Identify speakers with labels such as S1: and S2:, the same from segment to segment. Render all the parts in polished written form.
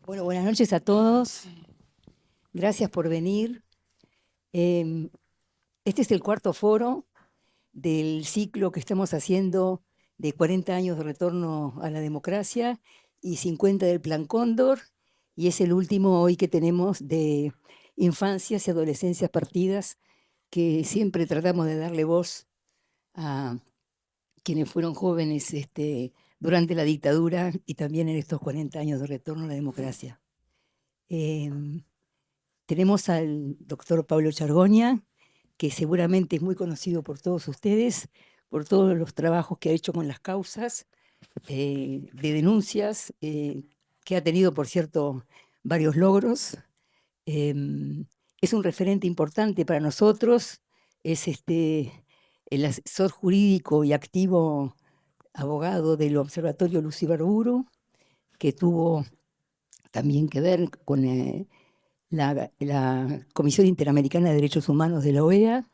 S1: Bueno, buenas noches a todos. Gracias por venir. Este es el cuarto foro del ciclo que estamos haciendo de 40 años de retorno a la democracia y 50 del Plan Cóndor, y es el último hoy que tenemos de infancias y adolescencias partidas, que siempre tratamos de darle voz a quienes fueron jóvenes durante la dictadura y también en estos 40 años de retorno a la democracia. Tenemos al doctor Pablo Chargoña, que seguramente es muy conocido por todos ustedes, por todos los trabajos que ha hecho con las causas de denuncias, que ha tenido, por cierto, varios logros. Es un referente importante para nosotros, es el asesor jurídico y activo abogado del Observatorio Luz Ibarburu, que tuvo también que ver con la Comisión Interamericana de Derechos Humanos de la OEA.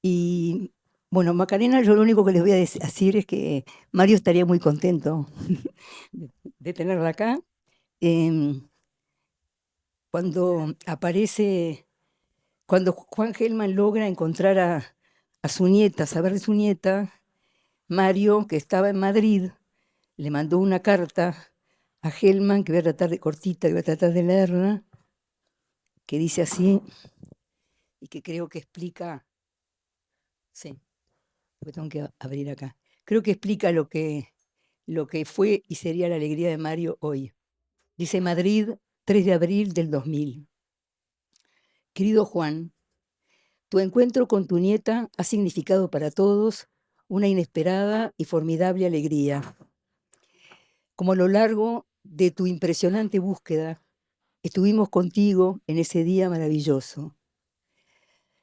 S1: Y bueno, Macarena, yo lo único que les voy a decir es que Mario estaría muy contento de tenerla acá. Cuando aparece, cuando Juan Gelman logra encontrar a su nieta, saber de su nieta, Mario, que estaba en Madrid, le mandó una carta a Gelman, que voy a tratar de cortita, que voy a tratar de leerla, que dice así, y que creo que explica, sí, porque tengo que abrir acá, creo que explica lo que fue y sería la alegría de Mario hoy. Dice: Madrid, 3 de abril del 2000. Querido Juan, tu encuentro con tu nieta ha significado para todos una inesperada y formidable alegría. Como a lo largo de tu impresionante búsqueda, estuvimos contigo en ese día maravilloso.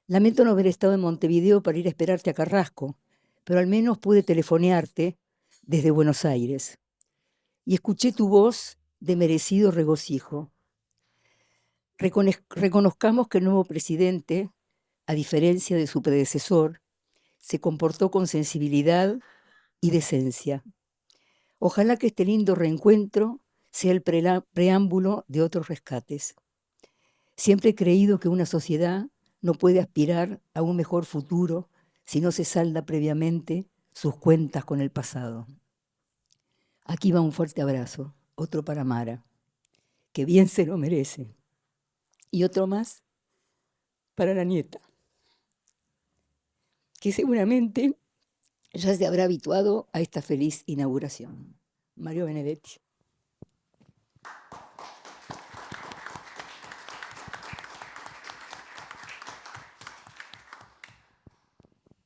S1: Lamento no haber estado en Montevideo para ir a esperarte a Carrasco, pero al menos pude telefonearte desde Buenos Aires y escuché tu voz de merecido regocijo. Reconozcamos que el nuevo presidente, a diferencia de su predecesor, se comportó con sensibilidad y decencia. Ojalá que este lindo reencuentro sea el preámbulo de otros rescates. Siempre he creído que una sociedad no puede aspirar a un mejor futuro si no se salda previamente sus cuentas con el pasado. Aquí va un fuerte abrazo, otro para Mara, que bien se lo merece, y otro más para la nieta, que seguramente ya se habrá habituado a esta feliz inauguración. Mario Benedetti.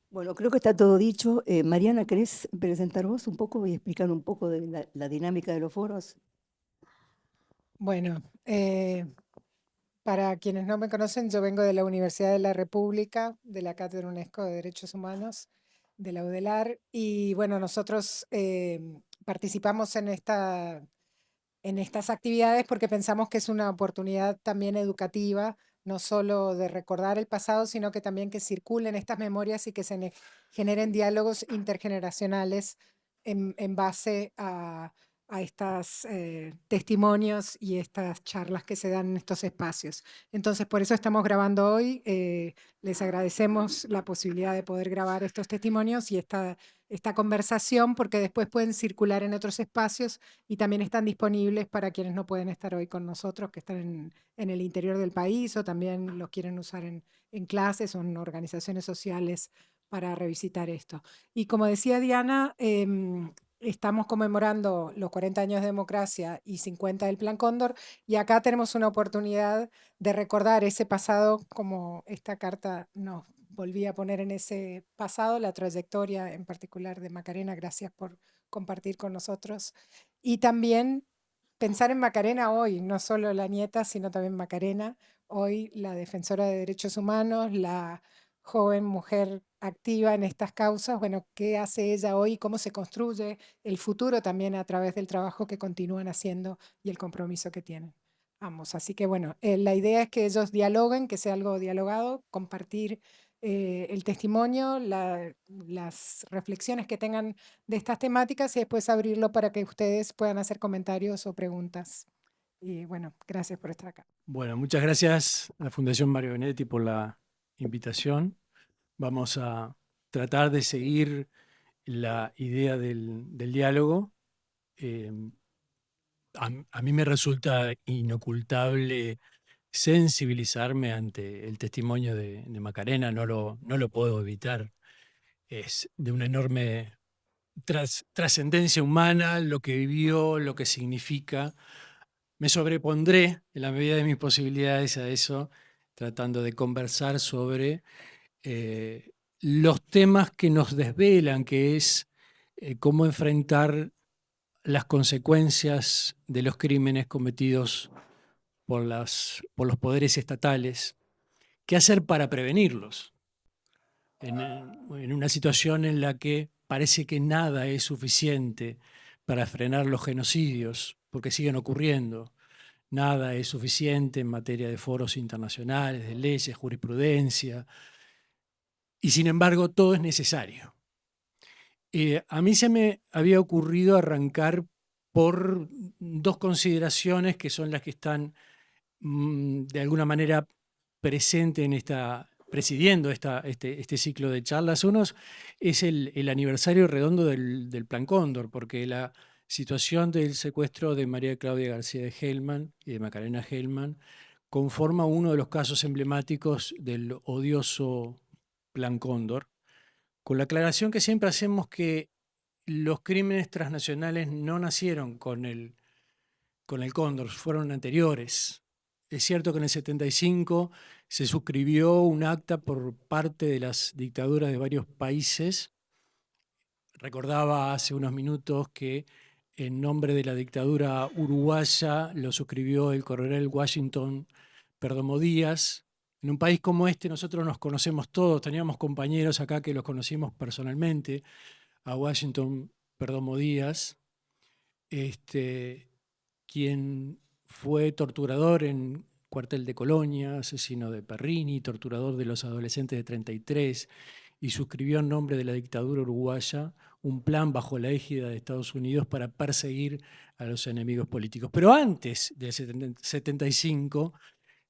S1: Bueno, creo que está todo dicho. Mariana, ¿querés presentar vos un poco y explicar un poco de la dinámica de los foros?
S2: Bueno, para quienes no me conocen, yo vengo de la Universidad de la República, de la Cátedra UNESCO de Derechos Humanos, de la UDELAR, y bueno, nosotros participamos en estas actividades porque pensamos que es una oportunidad también educativa, no solo de recordar el pasado, sino que también que circulen estas memorias y que se generen diálogos intergeneracionales en base a estos testimonios y estas charlas que se dan en estos espacios. Entonces, por eso estamos grabando hoy. Les agradecemos la posibilidad de poder grabar estos testimonios y esta conversación, porque después pueden circular en otros espacios y también están disponibles para quienes no pueden estar hoy con nosotros, que están en el interior del país o también los quieren usar en clases o en organizaciones sociales para revisitar esto. Y como decía Diana, estamos conmemorando los 40 años de democracia y 50 del Plan Cóndor, y acá tenemos una oportunidad de recordar ese pasado, como esta carta nos volvía a poner en ese pasado, la trayectoria en particular de Macarena. Gracias por compartir con nosotros. Y también pensar en Macarena hoy, no solo la nieta, sino también Macarena, hoy la defensora de derechos humanos, la joven mujer activa en estas causas. Bueno, ¿qué hace ella hoy? ¿Cómo se construye el futuro también a través del trabajo que continúan haciendo y el compromiso que tienen ambos? Así que bueno, la idea es que ellos dialoguen, que sea algo dialogado, compartir el testimonio, las reflexiones que tengan de estas temáticas y después abrirlo para que ustedes puedan hacer comentarios o preguntas. Y bueno, gracias por estar acá.
S3: Bueno, muchas gracias a la Fundación Mario Benedetti por la invitación. Vamos a tratar de seguir la idea del diálogo. Eh, a mí me resulta inocultable sensibilizarme ante el testimonio de Macarena, no lo puedo evitar. Es de una enorme trascendencia humana, lo que vivió, lo que significa. Me sobrepondré en la medida de mis posibilidades a eso, tratando de conversar sobre los temas que nos desvelan, que es cómo enfrentar las consecuencias de los crímenes cometidos por los poderes estatales. ¿Qué hacer para prevenirlos? En una situación en la que parece que nada es suficiente para frenar los genocidios, porque siguen ocurriendo. Nada es suficiente en materia de foros internacionales, de leyes, jurisprudencia, y sin embargo todo es necesario. A mí se me había ocurrido arrancar por dos consideraciones que son las que están de alguna manera presentes en presidiendo este ciclo de charlas. Uno es el aniversario redondo del Plan Cóndor, porque la situación del secuestro de María Claudia García de Hellman y de Macarena Hellman conforma uno de los casos emblemáticos del odioso Plan Cóndor, con la aclaración que siempre hacemos que los crímenes transnacionales no nacieron con el Cóndor, fueron anteriores. Es cierto que en el 75 se suscribió un acta por parte de las dictaduras de varios países. Recordaba hace unos minutos que en nombre de la dictadura uruguaya lo suscribió el coronel Washington Perdomo Díaz. En un país como este nosotros nos conocemos todos, teníamos compañeros acá que los conocimos personalmente, a Washington Perdomo Díaz, quien fue torturador en Cuartel de Colonia, asesino de Perrini, torturador de los adolescentes de 33, y suscribió en nombre de la dictadura uruguaya un plan bajo la égida de Estados Unidos para perseguir a los enemigos políticos. Pero antes del 75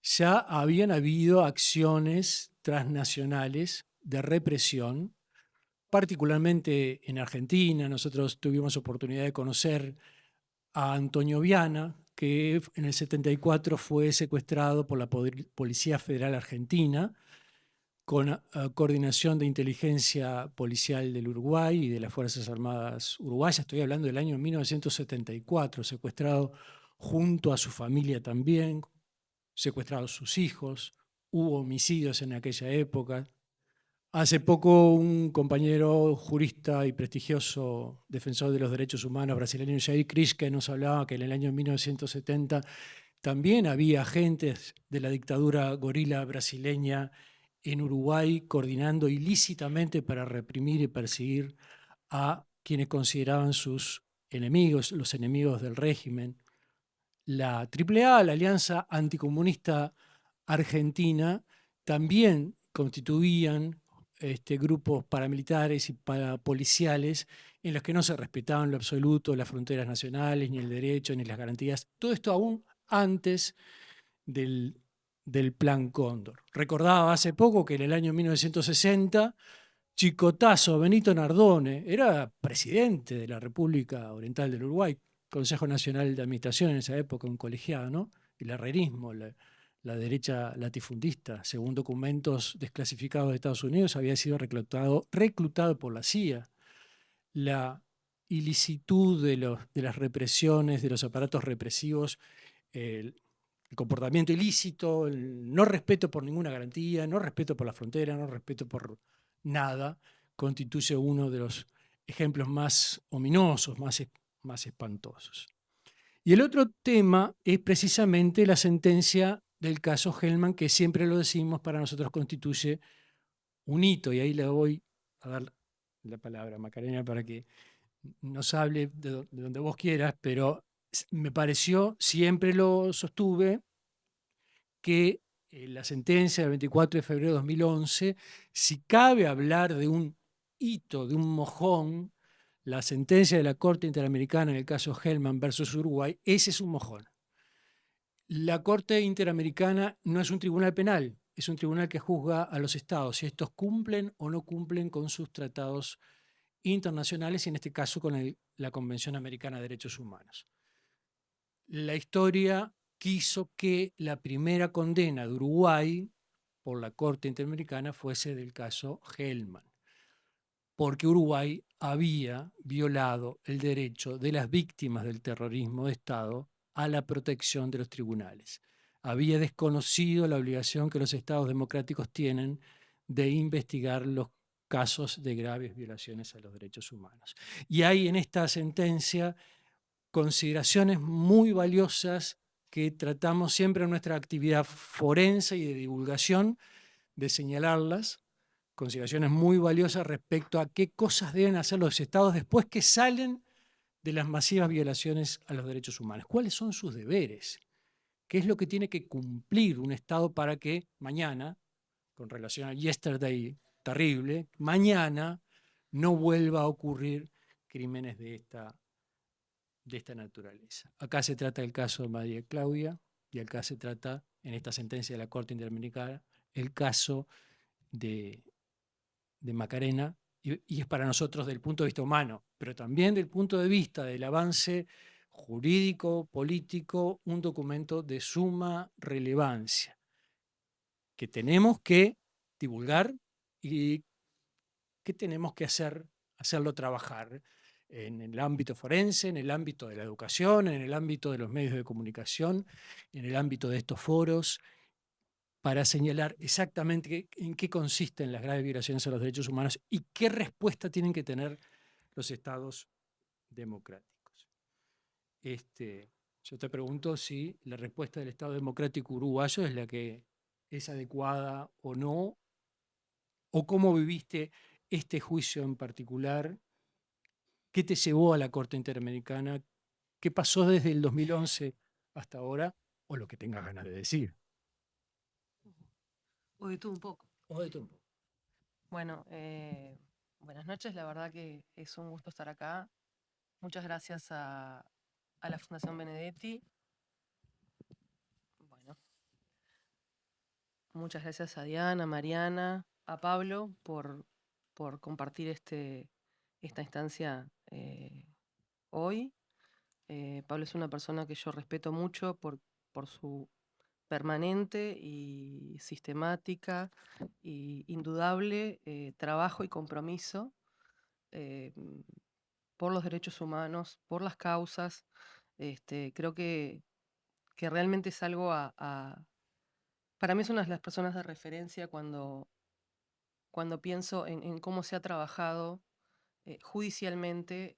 S3: ya habían habido acciones transnacionales de represión, particularmente en Argentina. Nosotros tuvimos oportunidad de conocer a Antonio Viana, que en el 74 fue secuestrado por la Policía Federal Argentina, con coordinación de inteligencia policial del Uruguay y de las Fuerzas Armadas uruguayas. Estoy hablando del año 1974, secuestrado junto a su familia también, secuestrados sus hijos, hubo homicidios en aquella época. Hace poco un compañero jurista y prestigioso defensor de los derechos humanos brasileño, Jair Krischke, nos hablaba que en el año 1970 también había agentes de la dictadura gorila brasileña en Uruguay coordinando ilícitamente para reprimir y perseguir a quienes consideraban sus enemigos, los enemigos del régimen. La AAA, la Alianza Anticomunista Argentina, también constituían grupos paramilitares y parapoliciales en los que no se respetaban en lo absoluto las fronteras nacionales, ni el derecho, ni las garantías. Todo esto aún antes del Plan Cóndor. Recordaba hace poco que en el año 1960, Chicotazo Benito Nardone era presidente de la República Oriental del Uruguay, Consejo Nacional de Administración en esa época, un colegiado, ¿no? El herrerismo, la derecha latifundista, según documentos desclasificados de Estados Unidos, había sido reclutado por la CIA. La ilicitud de las represiones, de los aparatos represivos, el comportamiento ilícito, el no respeto por ninguna garantía, no respeto por la frontera, no respeto por nada, constituye uno de los ejemplos más ominosos, más espantosos. Y el otro tema es precisamente la sentencia del caso Hellman, que siempre lo decimos, para nosotros constituye un hito, y ahí le voy a dar la palabra a Macarena para que nos hable de donde vos quieras, pero me pareció, siempre lo sostuve, que la sentencia del 24 de febrero de 2011, si cabe hablar de un hito, de un mojón, la sentencia de la Corte Interamericana en el caso Hellman versus Uruguay, ese es un mojón. La Corte Interamericana no es un tribunal penal, es un tribunal que juzga a los estados si estos cumplen o no cumplen con sus tratados internacionales y en este caso con la Convención Americana de Derechos Humanos. La historia quiso que la primera condena de Uruguay por la Corte Interamericana fuese del caso Hellman, porque Uruguay había violado el derecho de las víctimas del terrorismo de Estado a la protección de los tribunales. Había desconocido la obligación que los estados democráticos tienen de investigar los casos de graves violaciones a los derechos humanos. Y hay en esta sentencia consideraciones muy valiosas que tratamos siempre en nuestra actividad forense y de divulgación de señalarlas, consideraciones muy valiosas respecto a qué cosas deben hacer los estados después que salen de las masivas violaciones a los derechos humanos. ¿Cuáles son sus deberes? ¿Qué es lo que tiene que cumplir un estado para que mañana, con relación al yesterday terrible, mañana no vuelva a ocurrir crímenes de esta naturaleza? Acá se trata el caso de María Claudia y acá se trata, en esta sentencia de la Corte Interamericana, el caso de Macarena, y es para nosotros del punto de vista humano, pero también del punto de vista del avance jurídico, político, un documento de suma relevancia que tenemos que divulgar y que tenemos que hacerlo trabajar en el ámbito forense, en el ámbito de la educación, en el ámbito de los medios de comunicación, en el ámbito de estos foros, para señalar exactamente en qué consisten las graves violaciones a los derechos humanos y qué respuesta tienen que tener los estados democráticos. Yo te pregunto si la respuesta del Estado democrático uruguayo es la que es adecuada o no, o cómo viviste este juicio en particular, qué te llevó a la Corte Interamericana, qué pasó desde el 2011 hasta ahora, o lo que tengas ganas de decir.
S4: O de todo un poco.
S3: O de todo un poco.
S4: Bueno, buenas noches. La verdad que es un gusto estar acá. Muchas gracias a la Fundación Benedetti. Bueno, muchas gracias a Diana, a Mariana, a Pablo por compartir esta instancia hoy. Pablo es una persona que yo respeto mucho por su permanente y sistemática y indudable trabajo y compromiso eh, por los derechos humanos, por las causas. Creo que realmente es algo para mí es una de las personas de referencia cuando pienso en cómo se ha trabajado judicialmente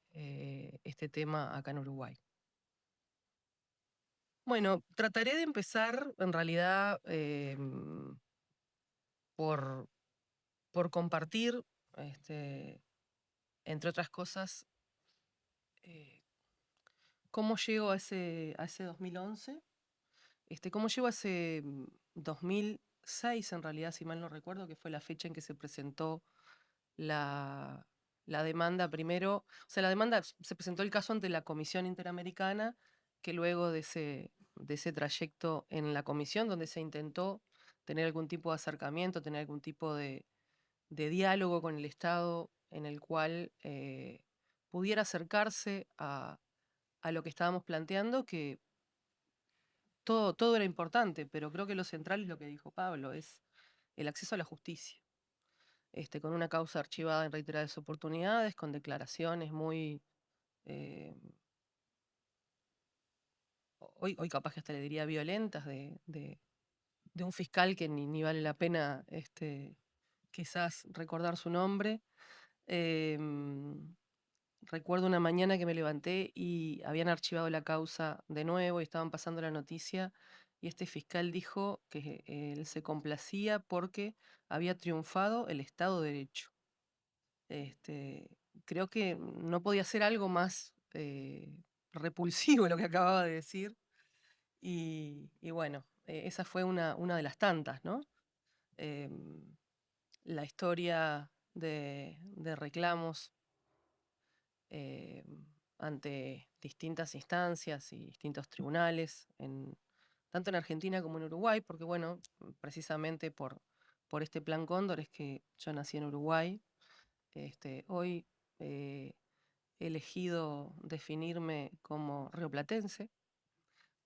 S4: este tema acá en Uruguay. Bueno, trataré de empezar en realidad por compartir, entre otras cosas, cómo llego a ese 2011, cómo llego a ese 2006, en realidad, si mal no recuerdo, que fue la fecha en que se presentó la demanda primero. O sea, la demanda, se presentó el caso ante la Comisión Interamericana, que luego de ese trayecto en la comisión, donde se intentó tener algún tipo de acercamiento, tener algún tipo de diálogo con el Estado en el cual pudiera acercarse a lo que estábamos planteando, que todo era importante, pero creo que lo central es lo que dijo Pablo, es el acceso a la justicia. Con una causa archivada en reiteradas oportunidades, con declaraciones muy... hoy capaz que hasta le diría violentas de un fiscal que ni vale la pena quizás recordar su nombre. Recuerdo una mañana que me levanté y habían archivado la causa de nuevo y estaban pasando la noticia y este fiscal dijo que él se complacía porque había triunfado el Estado de Derecho. Creo que no podía ser algo más repulsivo lo que acababa de decir y bueno, esa fue una de las tantas, ¿no? La historia de reclamos ante distintas instancias y distintos tribunales, tanto en Argentina como en Uruguay, porque bueno, precisamente por este Plan Cóndor es que yo nací en Uruguay. Hoy he elegido definirme como rioplatense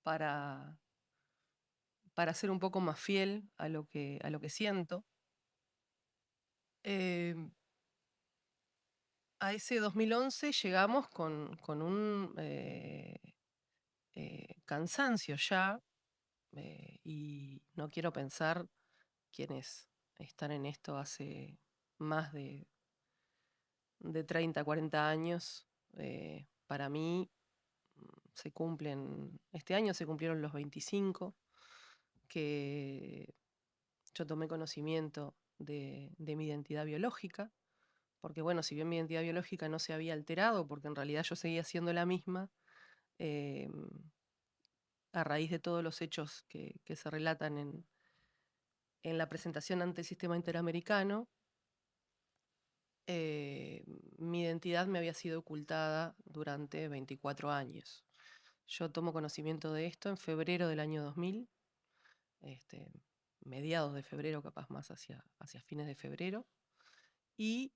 S4: para ser un poco más fiel a lo que siento. A ese 2011 llegamos con un cansancio ya, y no quiero pensar quienes están en esto hace más de 30, 40 años. Para mí este año se cumplieron los 25 que yo tomé conocimiento de mi identidad biológica, porque bueno, si bien mi identidad biológica no se había alterado, porque en realidad yo seguía siendo la misma, eh, a raíz de todos los hechos que se relatan en la presentación ante el sistema interamericano, mi identidad me había sido ocultada durante 24 años. Yo tomo conocimiento de esto en febrero del año 2000, mediados de febrero, capaz más hacia fines de febrero. Y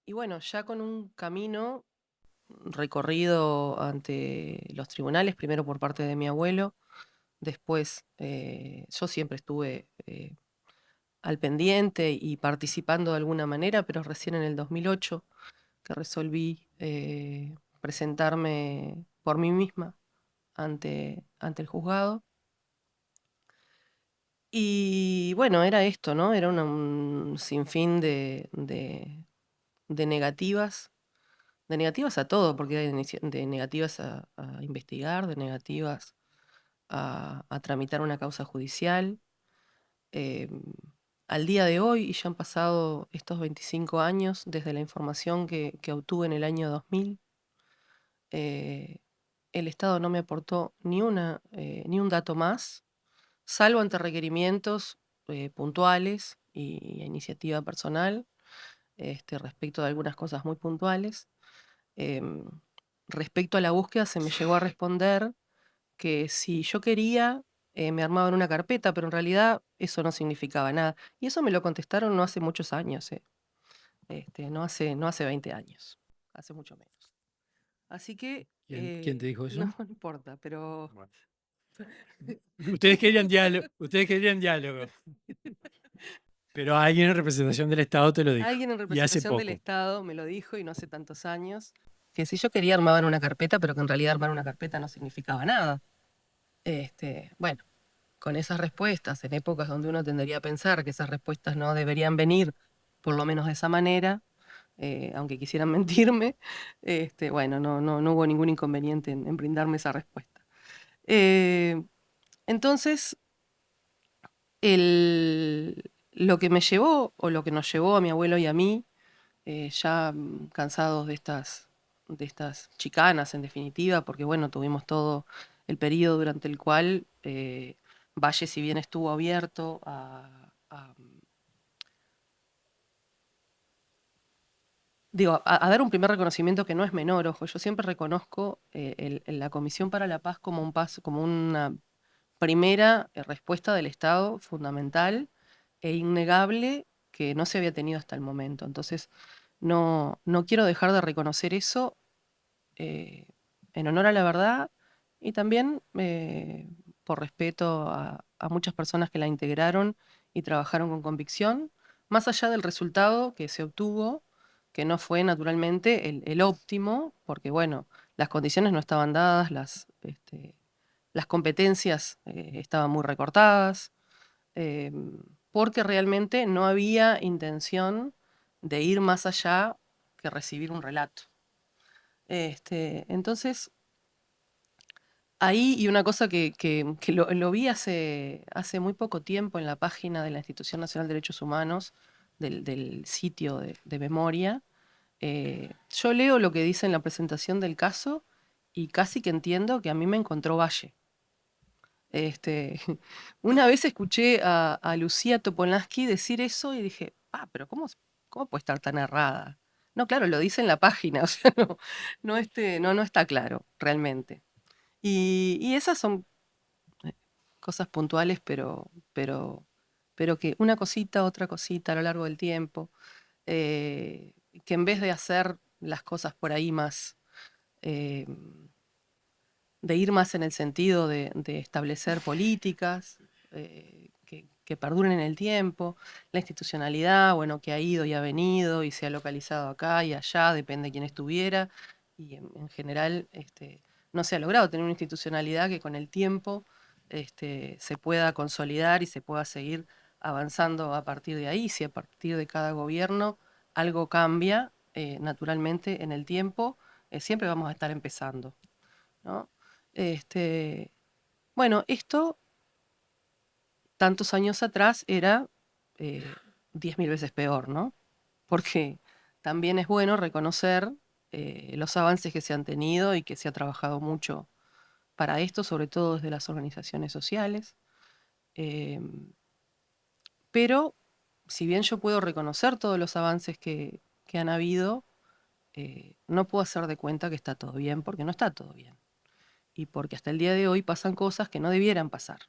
S4: bueno, ya con un camino recorrido ante los tribunales, primero por parte de mi abuelo, después yo siempre estuve al pendiente y participando de alguna manera, pero recién en el 2008 que resolví presentarme por mí misma ante el juzgado. Y bueno, era esto, ¿no? Era un sinfín de negativas. De negativas a todo, porque hay de negativas a investigar, de negativas a tramitar una causa judicial. Al día de hoy, y ya han pasado estos 25 años desde la información que obtuve en el año 2000, el Estado no me aportó ni un dato más, salvo ante requerimientos puntuales y a iniciativa personal, respecto de algunas cosas muy puntuales. Respecto a la búsqueda, se me llegó a responder que si yo quería, me armaban una carpeta, pero en realidad eso no significaba nada. Y eso me lo contestaron no hace muchos años, no hace 20 años, hace mucho menos. Así que...
S3: ¿Quién te dijo eso?
S4: No, no importa, pero...
S3: Bueno. Ustedes querían diálogo. Pero alguien en representación del Estado te lo dijo.
S4: Alguien en
S3: Y hace
S4: representación del
S3: poco.
S4: Estado me lo dijo, y no hace tantos años, que si yo quería armar una carpeta, pero que en realidad armar una carpeta no significaba nada. Bueno, con esas respuestas, en épocas donde uno tendería a pensar que esas respuestas no deberían venir, por lo menos de esa manera, aunque quisieran mentirme, bueno, no hubo ningún inconveniente en brindarme esa respuesta. Entonces, lo que me llevó, o lo que nos llevó a mi abuelo y a mí, ya cansados de estas chicanas, en definitiva, porque bueno, tuvimos todo el periodo durante el cual Valle, si bien estuvo abierto a dar un primer reconocimiento, que no es menor, ojo, yo siempre reconozco la Comisión para la Paz como un paso, como una primera respuesta del Estado fundamental e innegable que no se había tenido hasta el momento. Entonces, no quiero dejar de reconocer eso en honor a la verdad, y también por respeto a muchas personas que la integraron y trabajaron con convicción, más allá del resultado que se obtuvo, que no fue naturalmente el óptimo, porque bueno, las condiciones no estaban dadas, las competencias estaban muy recortadas, porque realmente no había intención de ir más allá que recibir un relato. Entonces, ahí, y una cosa que lo vi hace muy poco tiempo en la página de la Institución Nacional de Derechos Humanos, del sitio de memoria, yo leo lo que dice en la presentación del caso y casi que entiendo que a mí me encontró Valle. Una vez escuché a Lucía Topolansky decir eso y dije, pero ¿cómo puede estar tan errada? No, claro, lo dice en la página, o sea, no está claro realmente. Y esas son cosas puntuales, pero que una cosita, otra cosita a lo largo del tiempo, que en vez de hacer las cosas por ahí más, eh, de ir más en el sentido de establecer políticas que perduren en el tiempo, la institucionalidad, bueno, que ha ido y ha venido y se ha localizado acá y allá, depende de quién estuviera, y en general no se ha logrado tener una institucionalidad que con el tiempo se pueda consolidar y se pueda seguir avanzando a partir de ahí. Si a partir de cada gobierno algo cambia, naturalmente en el tiempo, siempre vamos a estar empezando, ¿no? Bueno, esto tantos años atrás era 10.000 veces peor, ¿no? Porque también es bueno reconocer los avances que se han tenido y que se ha trabajado mucho para esto, sobre todo desde las organizaciones sociales. Pero si bien yo puedo reconocer todos los avances que han habido, no puedo hacer de cuenta que está todo bien, porque no está todo bien. Y porque hasta el día de hoy pasan cosas que no debieran pasar.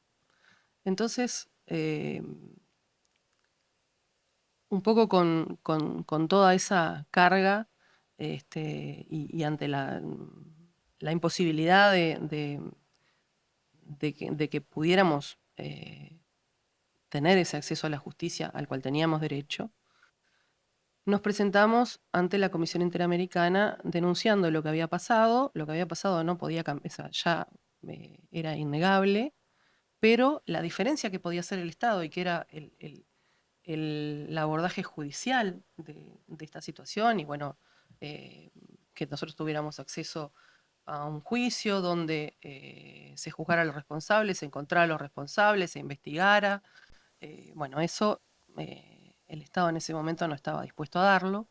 S4: Entonces, un poco con toda esa carga y ante la imposibilidad de que pudiéramos tener ese acceso a la justicia al cual teníamos derecho, nos presentamos ante la Comisión Interamericana denunciando lo que había pasado. Lo que había pasado no podía cambiar, ya era innegable, pero la diferencia que podía hacer el Estado y que era el abordaje judicial de esta situación y bueno, que nosotros tuviéramos acceso a un juicio donde se juzgara a los responsables, se encontrara a los responsables, se investigara. Bueno, eso el Estado en ese momento no estaba dispuesto a darlo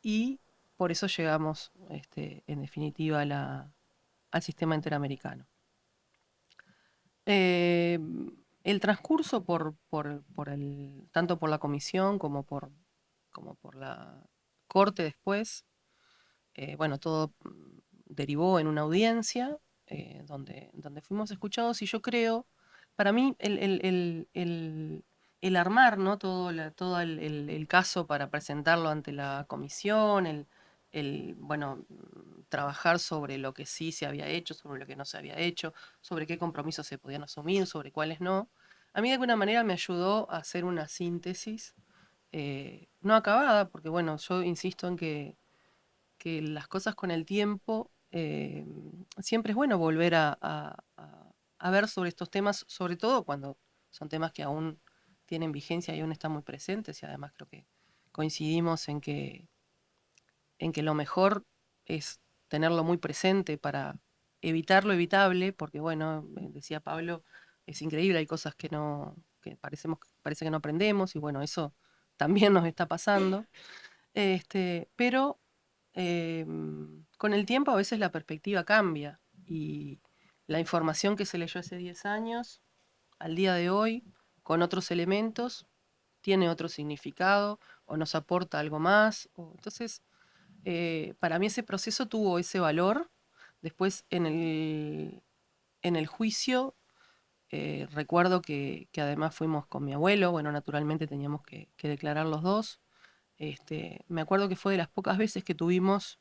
S4: y por eso llegamos en definitiva al sistema interamericano. El transcurso tanto por la comisión como por la corte después, bueno, todo derivó en una audiencia donde fuimos escuchados y yo creo, para mí, el armar, ¿no? todo el caso para presentarlo ante la comisión, bueno, trabajar sobre lo que sí se había hecho, sobre lo que no se había hecho, sobre qué compromisos se podían asumir, sobre cuáles no. A mí de alguna manera me ayudó a hacer una síntesis, no acabada, porque bueno, yo insisto en que las cosas con el tiempo, siempre es bueno volver a ver sobre estos temas, sobre todo cuando son temas que aún tienen vigencia y aún están muy presentes, y además creo que coincidimos en que lo mejor es tenerlo muy presente para evitar lo evitable, porque bueno, decía Pablo, es increíble, hay cosas que parece que no aprendemos, y bueno, eso también nos está pasando. Pero con el tiempo a veces la perspectiva cambia y la información que se leyó hace 10 años, al día de hoy, con otros elementos, tiene otro significado o nos aporta algo más. Entonces, para mí ese proceso tuvo ese valor. Después en el juicio, recuerdo que además fuimos con mi abuelo, bueno, naturalmente teníamos que declarar los dos. Me acuerdo que fue de las pocas veces que tuvimos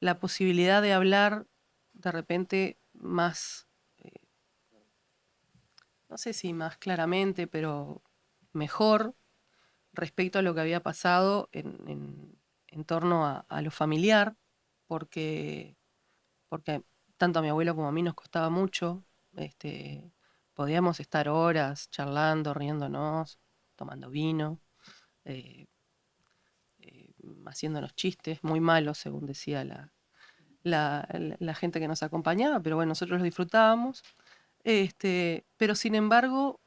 S4: la posibilidad de hablar de repente más, no sé si más claramente, pero mejor respecto a lo que había pasado en torno a lo familiar, porque, porque tanto a mi abuelo como a mí nos costaba mucho. Podíamos estar horas charlando, riéndonos, tomando vino, eh, haciéndonos chistes muy malos, según decía la gente que nos acompañaba, pero bueno, nosotros lo disfrutábamos. Pero sin embargo,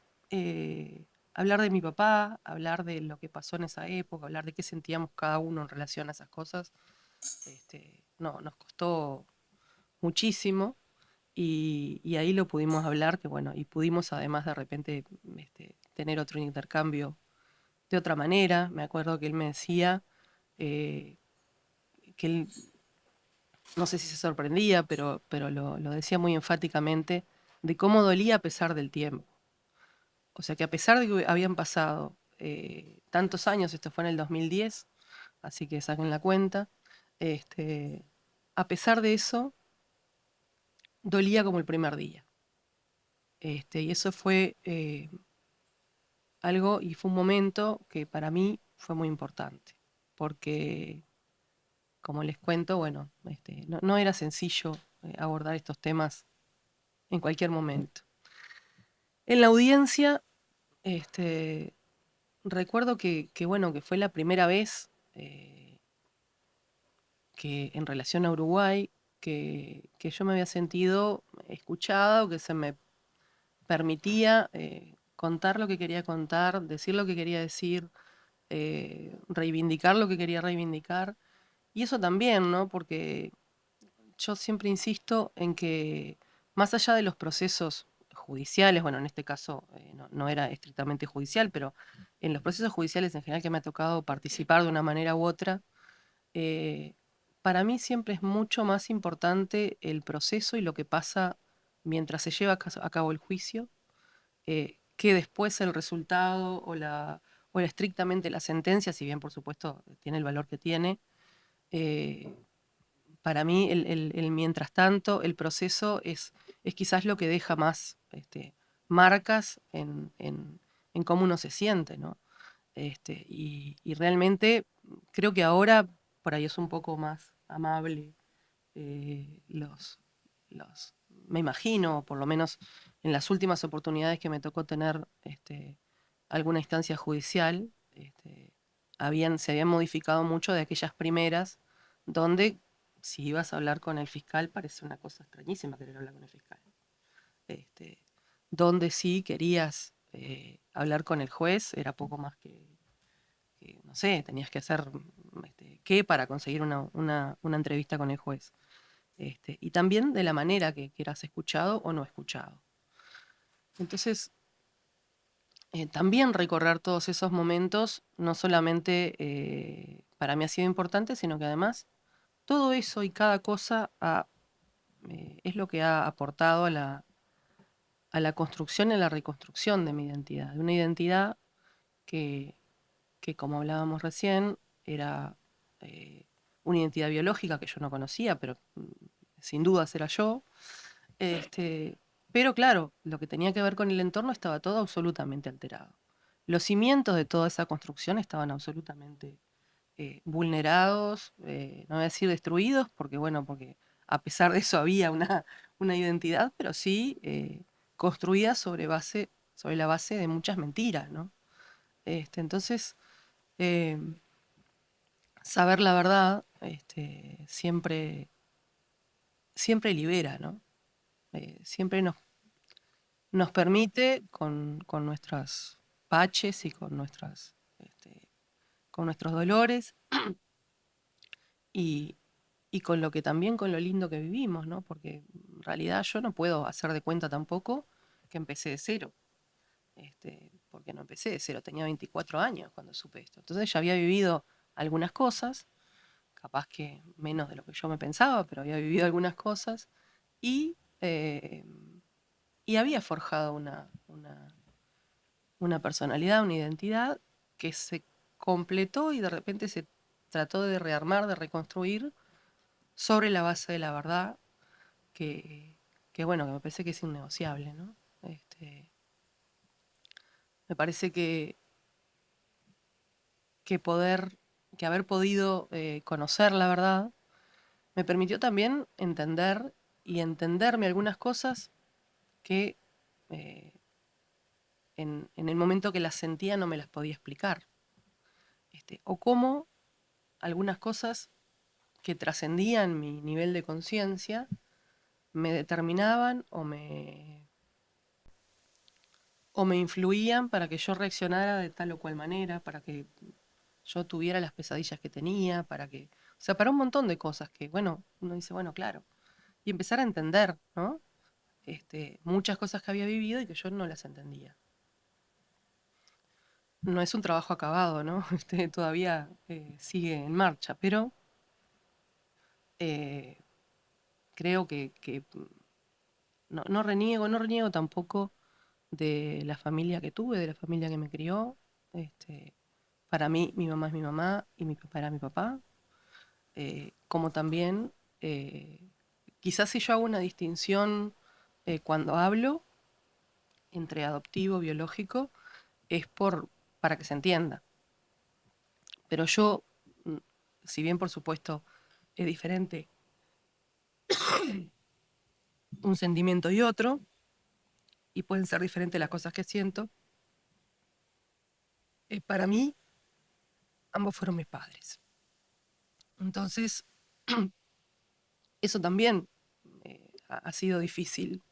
S4: hablar de mi papá, hablar de lo que pasó en esa época, hablar de qué sentíamos cada uno en relación a esas cosas, no, nos costó muchísimo. y ahí lo pudimos hablar, que bueno, y pudimos además de repente tener otro intercambio de otra manera. Me acuerdo que él me decía que él, no sé si se sorprendía, pero lo decía muy enfáticamente, de cómo dolía a pesar del tiempo. O sea que a pesar de que habían pasado tantos años, esto fue en el 2010, así que saquen la cuenta, a pesar de eso, dolía como el primer día. Y eso fue algo y fue un momento que para mí fue muy importante, porque, como les cuento, bueno, no era sencillo abordar estos temas en cualquier momento. En la audiencia, recuerdo bueno, que fue la primera vez que en relación a Uruguay, que yo me había sentido escuchada o que se me permitía contar lo que quería contar, decir lo que quería decir, reivindicar lo que quería reivindicar. Y eso también, ¿no? Porque yo siempre insisto en que más allá de los procesos judiciales, bueno, en este caso no era estrictamente judicial, pero en los procesos judiciales en general que me ha tocado participar de una manera u otra, para mí siempre es mucho más importante el proceso y lo que pasa mientras se lleva a cabo el juicio, que después el resultado o estrictamente la sentencia, si bien por supuesto tiene el valor que tiene. Para mí el mientras tanto, el proceso es quizás lo que deja más marcas en cómo uno se siente, ¿no? Y realmente creo que ahora por ahí es un poco más amable los, me imagino, por lo menos en las últimas oportunidades que me tocó tener alguna instancia judicial, se habían modificado mucho de aquellas primeras, donde si ibas a hablar con el fiscal parece una cosa extrañísima querer hablar con el fiscal. Donde sí querías hablar con el juez, era poco más que, no sé, tenías que hacer qué para conseguir una entrevista con el juez. Y también de la manera que eras escuchado o no escuchado. Entonces, también recorrer todos esos momentos no solamente para mí ha sido importante, sino que además todo eso y cada cosa es lo que ha aportado a la construcción y a la reconstrucción de mi identidad. De una identidad que como hablábamos recién, era una identidad biológica que yo no conocía, pero sin dudas era yo. Pero claro, lo que tenía que ver con el entorno estaba todo absolutamente alterado. Los cimientos de toda esa construcción estaban absolutamente vulnerados, no voy a decir destruidos, porque bueno, porque a pesar de eso había una identidad, pero sí construida sobre la base de muchas mentiras, ¿no? Entonces, eh, saber la verdad siempre libera, ¿no? Siempre nos permite con nuestras baches y con nuestros dolores y, y con lo que también con lo lindo que vivimos, ¿no? Porque en realidad yo no puedo hacer de cuenta tampoco que empecé de cero. Porque no empecé de cero, tenía 24 años cuando supe esto. Entonces ya había vivido algunas cosas, capaz que menos de lo que yo me pensaba, pero había vivido algunas cosas y, eh, y había forjado una personalidad, una identidad que se completó y de repente se trató de rearmar, de reconstruir sobre la base de la verdad, que, bueno, que me parece que es innegociable, ¿no? Me parece que haber podido conocer la verdad me permitió también entender y entenderme algunas cosas que en el momento que las sentía no me las podía explicar. O cómo algunas cosas que trascendían mi nivel de conciencia me determinaban o me influían para que yo reaccionara de tal o cual manera, para que yo tuviera las pesadillas que tenía, para un montón de cosas que, bueno, uno dice, bueno, claro, y empezar a entender, ¿no? muchas cosas que había vivido y que yo no las entendía. No es un trabajo acabado, ¿no? Todavía sigue en marcha, pero eh, creo que no reniego tampoco de la familia que tuve, de la familia que me crió. Para mí, mi mamá es mi mamá y mi papá era mi papá. Como también, quizás si yo hago una distinción cuando hablo entre adoptivo, biológico, es para que se entienda. Pero yo, si bien por supuesto es diferente un sentimiento y otro, y pueden ser diferentes las cosas que siento, para mí ambos fueron mis padres. Entonces, eso también ha sido difícil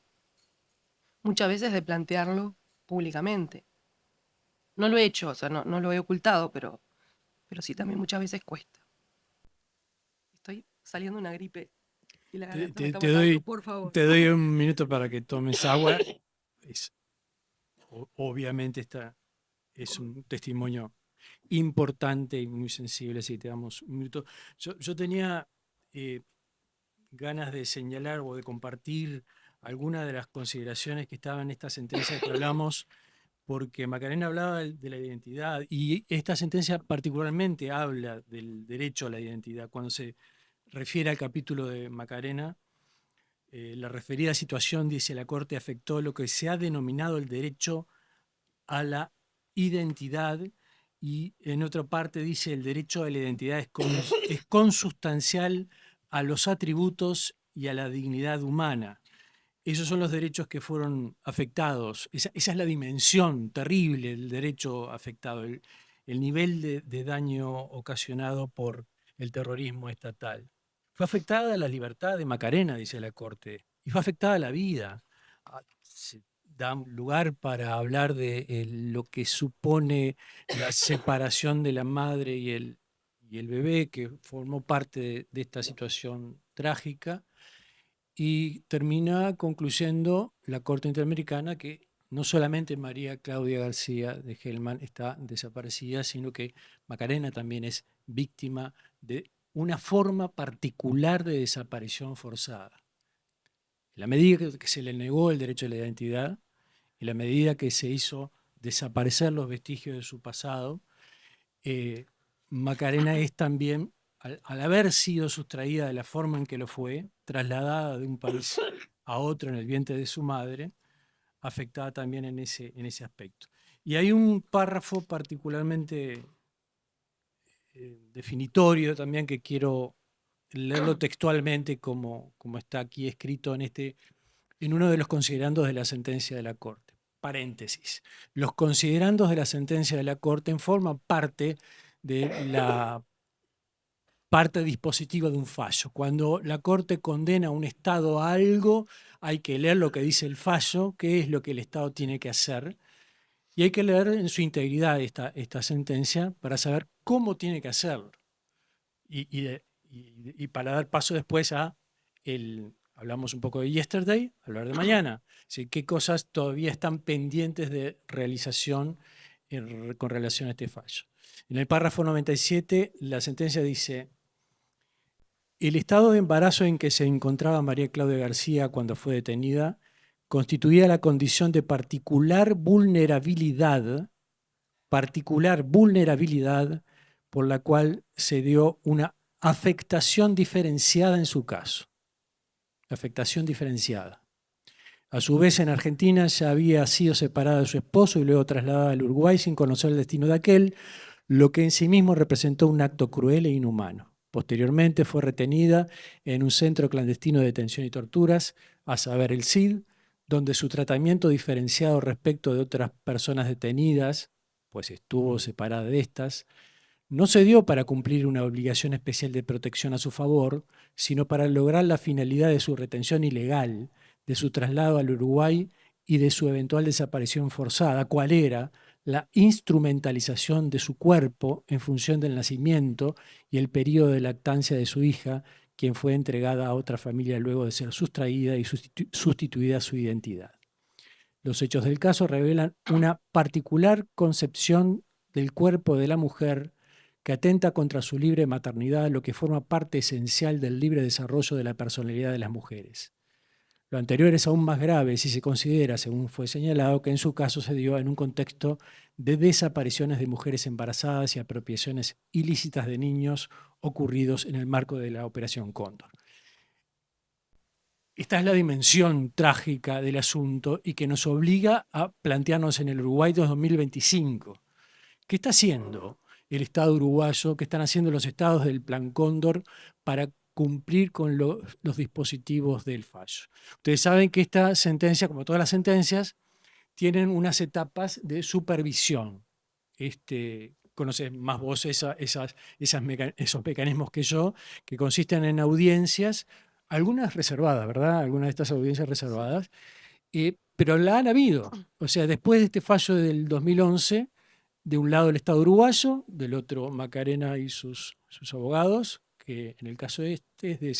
S4: muchas veces de plantearlo públicamente. No lo he hecho, o sea, no lo he ocultado, pero sí también muchas veces cuesta. Estoy saliendo una gripe y la garganta me está matando, por favor.
S3: Te doy un minuto para que tomes agua. Obviamente es un testimonio importante y muy sensible, así que te damos un minuto. Yo tenía ganas de señalar o de compartir algunas de las consideraciones que estaban en esta sentencia que hablamos, porque Macarena hablaba de la identidad y esta sentencia particularmente habla del derecho a la identidad. Cuando se refiere al capítulo de Macarena, la referida situación, dice, la Corte afectó lo que se ha denominado el derecho a la identidad, y en otra parte dice el derecho a la identidad es consustancial a los atributos y a la dignidad humana. Esos son los derechos que fueron afectados. Esa es la dimensión terrible del derecho afectado, el nivel de daño ocasionado por el terrorismo estatal. Fue afectada la libertad de Macarena, dice la Corte, y fue afectada la vida. Se da lugar para hablar de lo que supone la separación de la madre y el bebé, que formó parte de esta situación trágica. Y termina concluyendo la Corte Interamericana que no solamente María Claudia García de Hellman está desaparecida, sino que Macarena también es víctima de una forma particular de desaparición forzada. En la medida que se le negó el derecho a la identidad, en la medida que se hizo desaparecer los vestigios de su pasado, Macarena es también, al haber sido sustraída de la forma en que lo fue, trasladada de un país a otro en el vientre de su madre, afectada también en ese aspecto. Y hay un párrafo particularmente definitorio también que quiero leerlo textualmente como está aquí escrito en uno de los considerandos de la sentencia de la Corte. Paréntesis. Los considerandos de la sentencia de la Corte forman parte de la parte dispositiva de un fallo. Cuando la Corte condena a un Estado a algo, hay que leer lo que dice el fallo, qué es lo que el Estado tiene que hacer, y hay que leer en su integridad esta sentencia para saber cómo tiene que hacerlo. Y para dar paso después hablamos un poco de yesterday, hablar de mañana. ¿Sí? ¿Qué cosas todavía están pendientes de realización con relación a este fallo? En el párrafo 97, la sentencia dice: el estado de embarazo en que se encontraba María Claudia García cuando fue detenida constituía la condición de particular vulnerabilidad por la cual se dio una afectación diferenciada en su caso. Afectación diferenciada. A su vez, en Argentina ya había sido separada de su esposo y luego trasladada al Uruguay sin conocer el destino de aquel, lo que en sí mismo representó un acto cruel e inhumano. Posteriormente fue retenida en un centro clandestino de detención y torturas, a saber el CID, donde su tratamiento diferenciado respecto de otras personas detenidas, pues estuvo separada de estas, no se dio para cumplir una obligación especial de protección a su favor, sino para lograr la finalidad de su retención ilegal, de su traslado al Uruguay y de su eventual desaparición forzada, cual era la instrumentalización de su cuerpo en función del nacimiento y el periodo de lactancia de su hija, quien fue entregada a otra familia luego de ser sustraída y sustituida su identidad. Los hechos del caso revelan una particular concepción del cuerpo de la mujer que atenta contra su libre maternidad, lo que forma parte esencial del libre desarrollo de la personalidad de las mujeres. Lo anterior es aún más grave si se considera, según fue señalado, que en su caso se dio en un contexto de desapariciones de mujeres embarazadas y apropiaciones ilícitas de niños ocurridos en el marco de la Operación Cóndor. Esta es la dimensión trágica del asunto y que nos obliga a plantearnos en el Uruguay 2025. ¿Qué está haciendo el Estado uruguayo? ¿Qué están haciendo los estados del Plan Cóndor para cumplir con los dispositivos del fallo? Ustedes saben que esta sentencia, como todas las sentencias, tienen unas etapas de supervisión. Conoces más vos esos mecanismos que yo, que consisten en audiencias, algunas reservadas, ¿verdad? Algunas de estas audiencias reservadas, pero la han habido. O sea, después de este fallo del 2011, de un lado el Estado uruguayo, del otro Macarena y sus abogados, que en el caso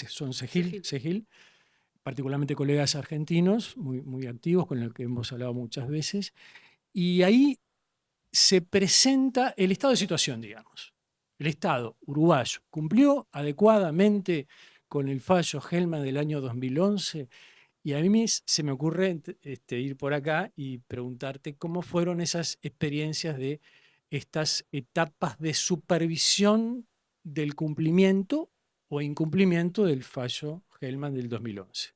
S3: son Segil, particularmente colegas argentinos muy, muy activos con los que hemos hablado muchas veces, y ahí se presenta el estado de situación, digamos. El Estado uruguayo cumplió adecuadamente con el fallo Hellman del año 2011, y a mí se me ocurre ir por acá y preguntarte cómo fueron esas experiencias de estas etapas de supervisión del cumplimiento o incumplimiento del fallo Hellman del 2011.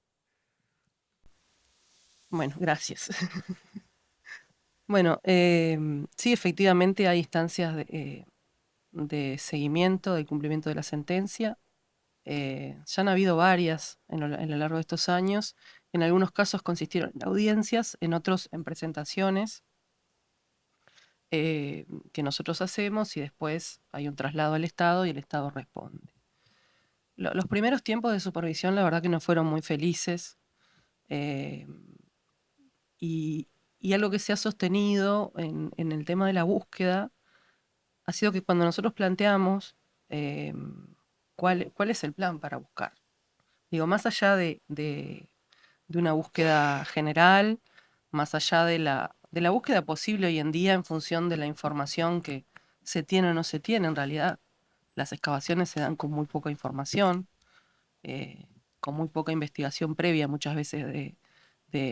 S4: Bueno, gracias. Bueno, sí, efectivamente hay instancias de seguimiento del cumplimiento de la sentencia. Ya han habido varias en lo largo de estos años. En algunos casos consistieron en audiencias, en otros en presentaciones que nosotros hacemos y después hay un traslado al Estado y el Estado responde. Los primeros tiempos de supervisión la verdad que no fueron muy felices y algo que se ha sostenido en el tema de la búsqueda ha sido que cuando nosotros planteamos cuál es el plan para buscar, digo, más allá de una búsqueda general, más allá de la búsqueda posible hoy en día en función de la información que se tiene o no se tiene, en realidad las excavaciones se dan con muy poca información, con muy poca investigación previa muchas veces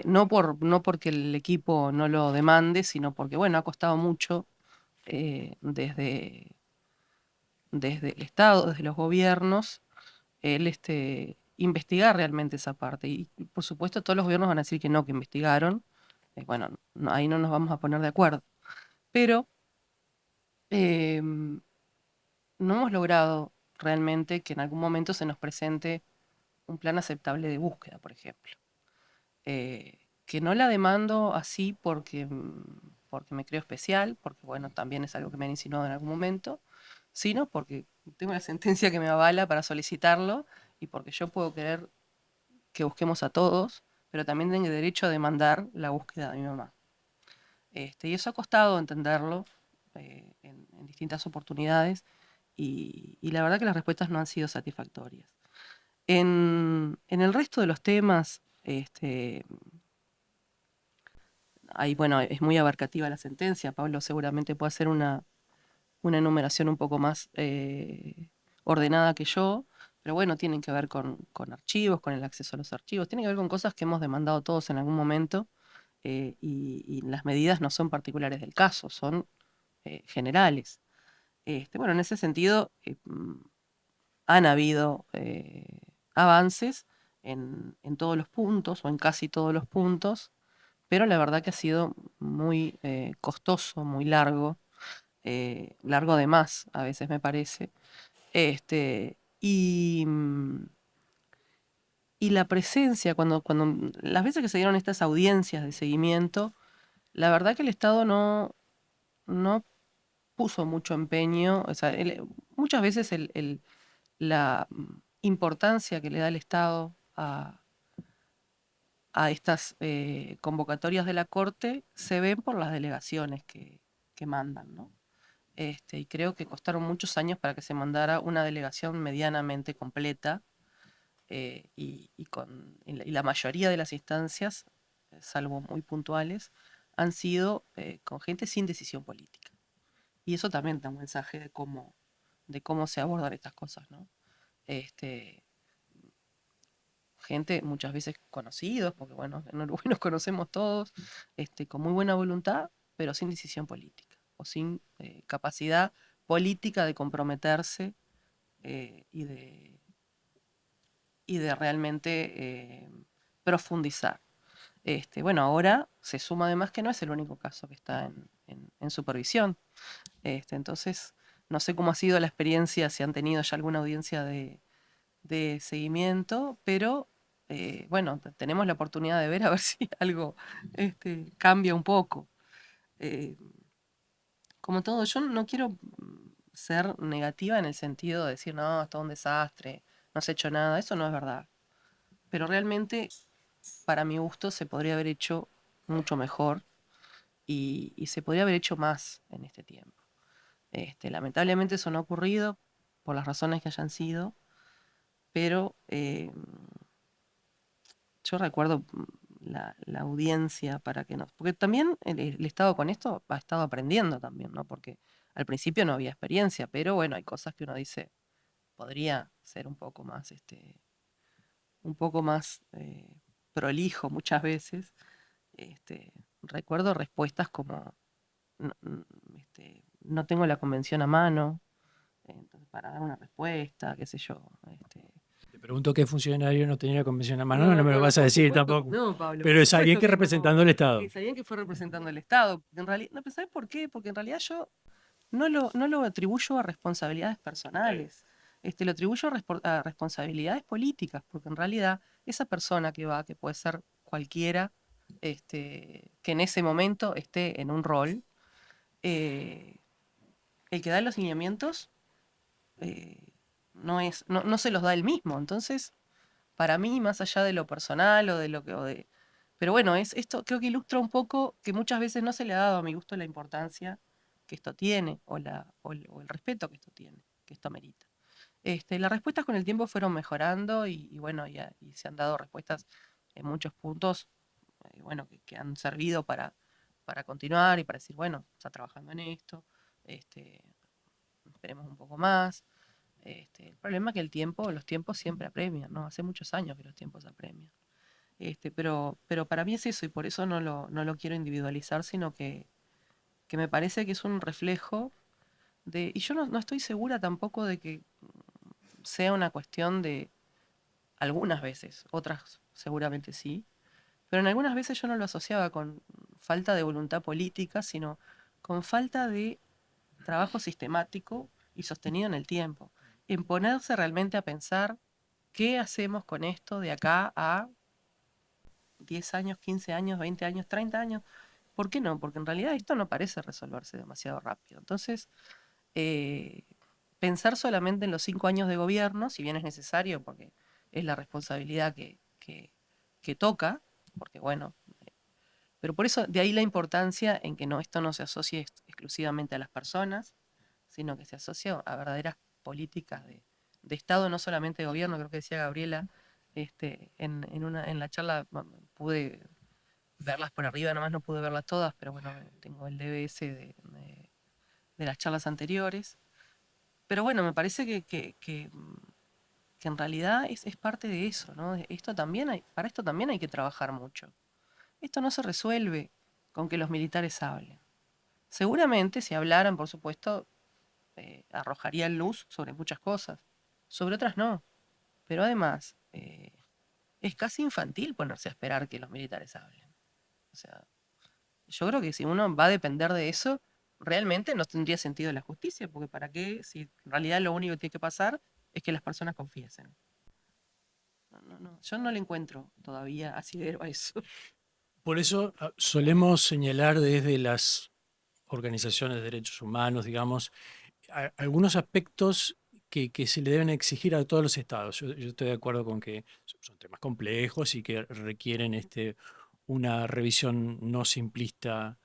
S4: no porque el equipo no lo demande, sino porque, bueno, ha costado mucho desde el Estado, desde los gobiernos, investigar realmente esa parte. Y por supuesto todos los gobiernos van a decir que no, que investigaron. Bueno, ahí no nos vamos a poner de acuerdo. Pero no hemos logrado realmente que en algún momento se nos presente un plan aceptable de búsqueda, por ejemplo. Que no la demando así porque me creo especial, porque bueno, también es algo que me han insinuado en algún momento, sino porque tengo una sentencia que me avala para solicitarlo y porque yo puedo querer que busquemos a todos, pero también tengo derecho a demandar la búsqueda de mi mamá. Y eso ha costado entenderlo en distintas oportunidades y la verdad que las respuestas no han sido satisfactorias. En el resto de los temas, bueno, es muy abarcativa la sentencia. Pablo seguramente puede hacer una enumeración un poco más ordenada que yo, pero bueno, tienen que ver con archivos, con el acceso a los archivos, tienen que ver con cosas que hemos demandado todos en algún momento y las medidas no son particulares del caso, son generales. Bueno, en ese sentido han habido avances en todos los puntos o en casi todos los puntos, pero la verdad que ha sido muy costoso, muy largo, largo de más, a veces me parece. Y la presencia, cuando las veces que se dieron estas audiencias de seguimiento, la verdad que el Estado no puso mucho empeño, o sea, muchas veces la importancia que le da el Estado a estas convocatorias de la Corte se ven por las delegaciones que mandan, ¿no? Y creo que costaron muchos años para que se mandara una delegación medianamente completa y la mayoría de las instancias, salvo muy puntuales, han sido con gente sin decisión política. Y eso también da un mensaje de cómo se abordan estas cosas, ¿no? Gente muchas veces conocidos, porque bueno, en Uruguay nos conocemos todos, con muy buena voluntad, pero sin decisión política, o sin capacidad política de comprometerse y de realmente profundizar. Bueno, ahora se suma además que no es el único caso que está en supervisión. Entonces, no sé cómo ha sido la experiencia, si han tenido ya alguna audiencia de seguimiento, pero bueno, tenemos la oportunidad de ver a ver si algo cambia un poco. Como todo, yo no quiero ser negativa en el sentido de decir, no, es todo un desastre, no se ha hecho nada, eso no es verdad. Pero realmente, para mi gusto, se podría haber hecho mucho mejor y se podría haber hecho más en este tiempo. Lamentablemente eso no ha ocurrido por las razones que hayan sido, pero yo recuerdo la audiencia para que nos... Porque también el Estado con esto ha estado aprendiendo también, ¿no? Porque al principio no había experiencia, pero bueno, hay cosas que uno dice, podría ser un poco más prolijo muchas veces. Recuerdo respuestas como, no, no tengo la convención a mano para dar una respuesta, qué sé yo.
S3: Te pregunto qué funcionario no tenía la convención a mano, no me lo vas a
S4: por
S3: decir
S4: supuesto,
S3: tampoco.
S4: no, Pablo,
S3: Pero
S4: por
S3: es alguien
S4: supuesto
S3: que
S4: que no.
S3: representando al Estado.
S4: Es alguien que fue representando al Estado. En realidad, no, ¿sabes por qué? Porque en realidad yo no lo atribuyo a responsabilidades personales. Lo atribuyo a responsabilidades políticas, porque en realidad esa persona que va, que puede ser cualquiera, que en ese momento esté en un rol, eh, el que da los lineamientos no se los da él mismo. Entonces, para mí, más allá de lo personal o de lo que... Pero bueno, esto creo que ilustra un poco que muchas veces no se le ha dado a mi gusto la importancia que esto tiene o el respeto que esto tiene, que esto merita. Las respuestas con el tiempo fueron mejorando y bueno, y se han dado respuestas en muchos puntos bueno, que han servido para continuar y para decir, bueno, está trabajando en esto, esperemos un poco más. El problema es que los tiempos siempre apremian, ¿no? Hace muchos años que los tiempos apremian. Pero para mí es eso y por eso no lo quiero individualizar, sino que me parece que es un reflejo de... Y yo no estoy segura tampoco de que sea una cuestión de algunas veces, otras seguramente sí, pero en algunas veces yo no lo asociaba con falta de voluntad política, sino con falta de trabajo sistemático y sostenido en el tiempo. En ponerse realmente a pensar qué hacemos con esto de acá a 10 años, 15 años, 20 años, 30 años. ¿Por qué no? Porque en realidad esto no parece resolverse demasiado rápido. Entonces, pensar solamente en los 5 años de gobierno, si bien es necesario, porque es la responsabilidad que toca, porque bueno, pero por eso de ahí la importancia en que esto no se asocie exclusivamente a las personas, sino que se asocie a verdaderas políticas de Estado, no solamente de gobierno, creo que decía Gabriela, en la charla pude verlas por arriba, nomás no pude verlas todas, pero bueno, tengo el DBS de las charlas anteriores. Pero bueno, me parece que en realidad es parte de eso, ¿no? Para esto también hay que trabajar mucho. Esto no se resuelve con que los militares hablen. Seguramente, si hablaran, por supuesto, arrojarían luz sobre muchas cosas. Sobre otras no. Pero además, es casi infantil ponerse a esperar que los militares hablen. O sea, yo creo que si uno va a depender de eso, realmente no tendría sentido la justicia, porque ¿para qué? Si en realidad lo único que tiene que pasar es que las personas confiesen. Yo no le encuentro todavía asidero a eso.
S3: Por eso solemos señalar desde las organizaciones de derechos humanos, digamos, algunos aspectos que se le deben exigir a todos los estados. Yo estoy de acuerdo con que son temas complejos y que requieren una revisión no simplista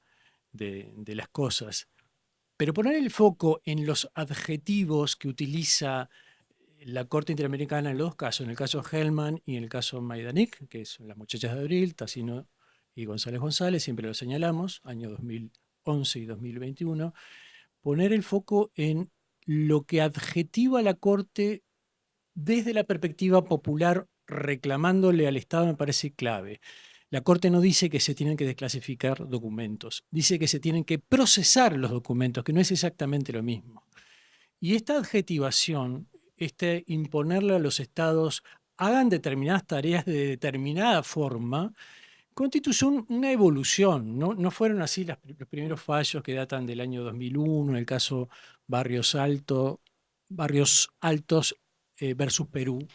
S3: de las cosas. Pero poner el foco en los adjetivos que utiliza la Corte Interamericana en los dos casos, en el caso Hellman y en el caso Majdanek, que son las muchachas de Abril, Tassino y González González, siempre lo señalamos, año 2011 y 2021, poner el foco en lo que adjetiva la Corte desde la perspectiva popular reclamándole al Estado me parece clave. La Corte no dice que se tienen que desclasificar documentos, dice que se tienen que procesar los documentos, que no es exactamente lo mismo. Y esta adjetivación, este imponerle a los estados hagan determinadas tareas de determinada forma, constituyó una evolución. No fueron así los primeros fallos que datan del año 2001, en el caso Barrios Altos versus Perú.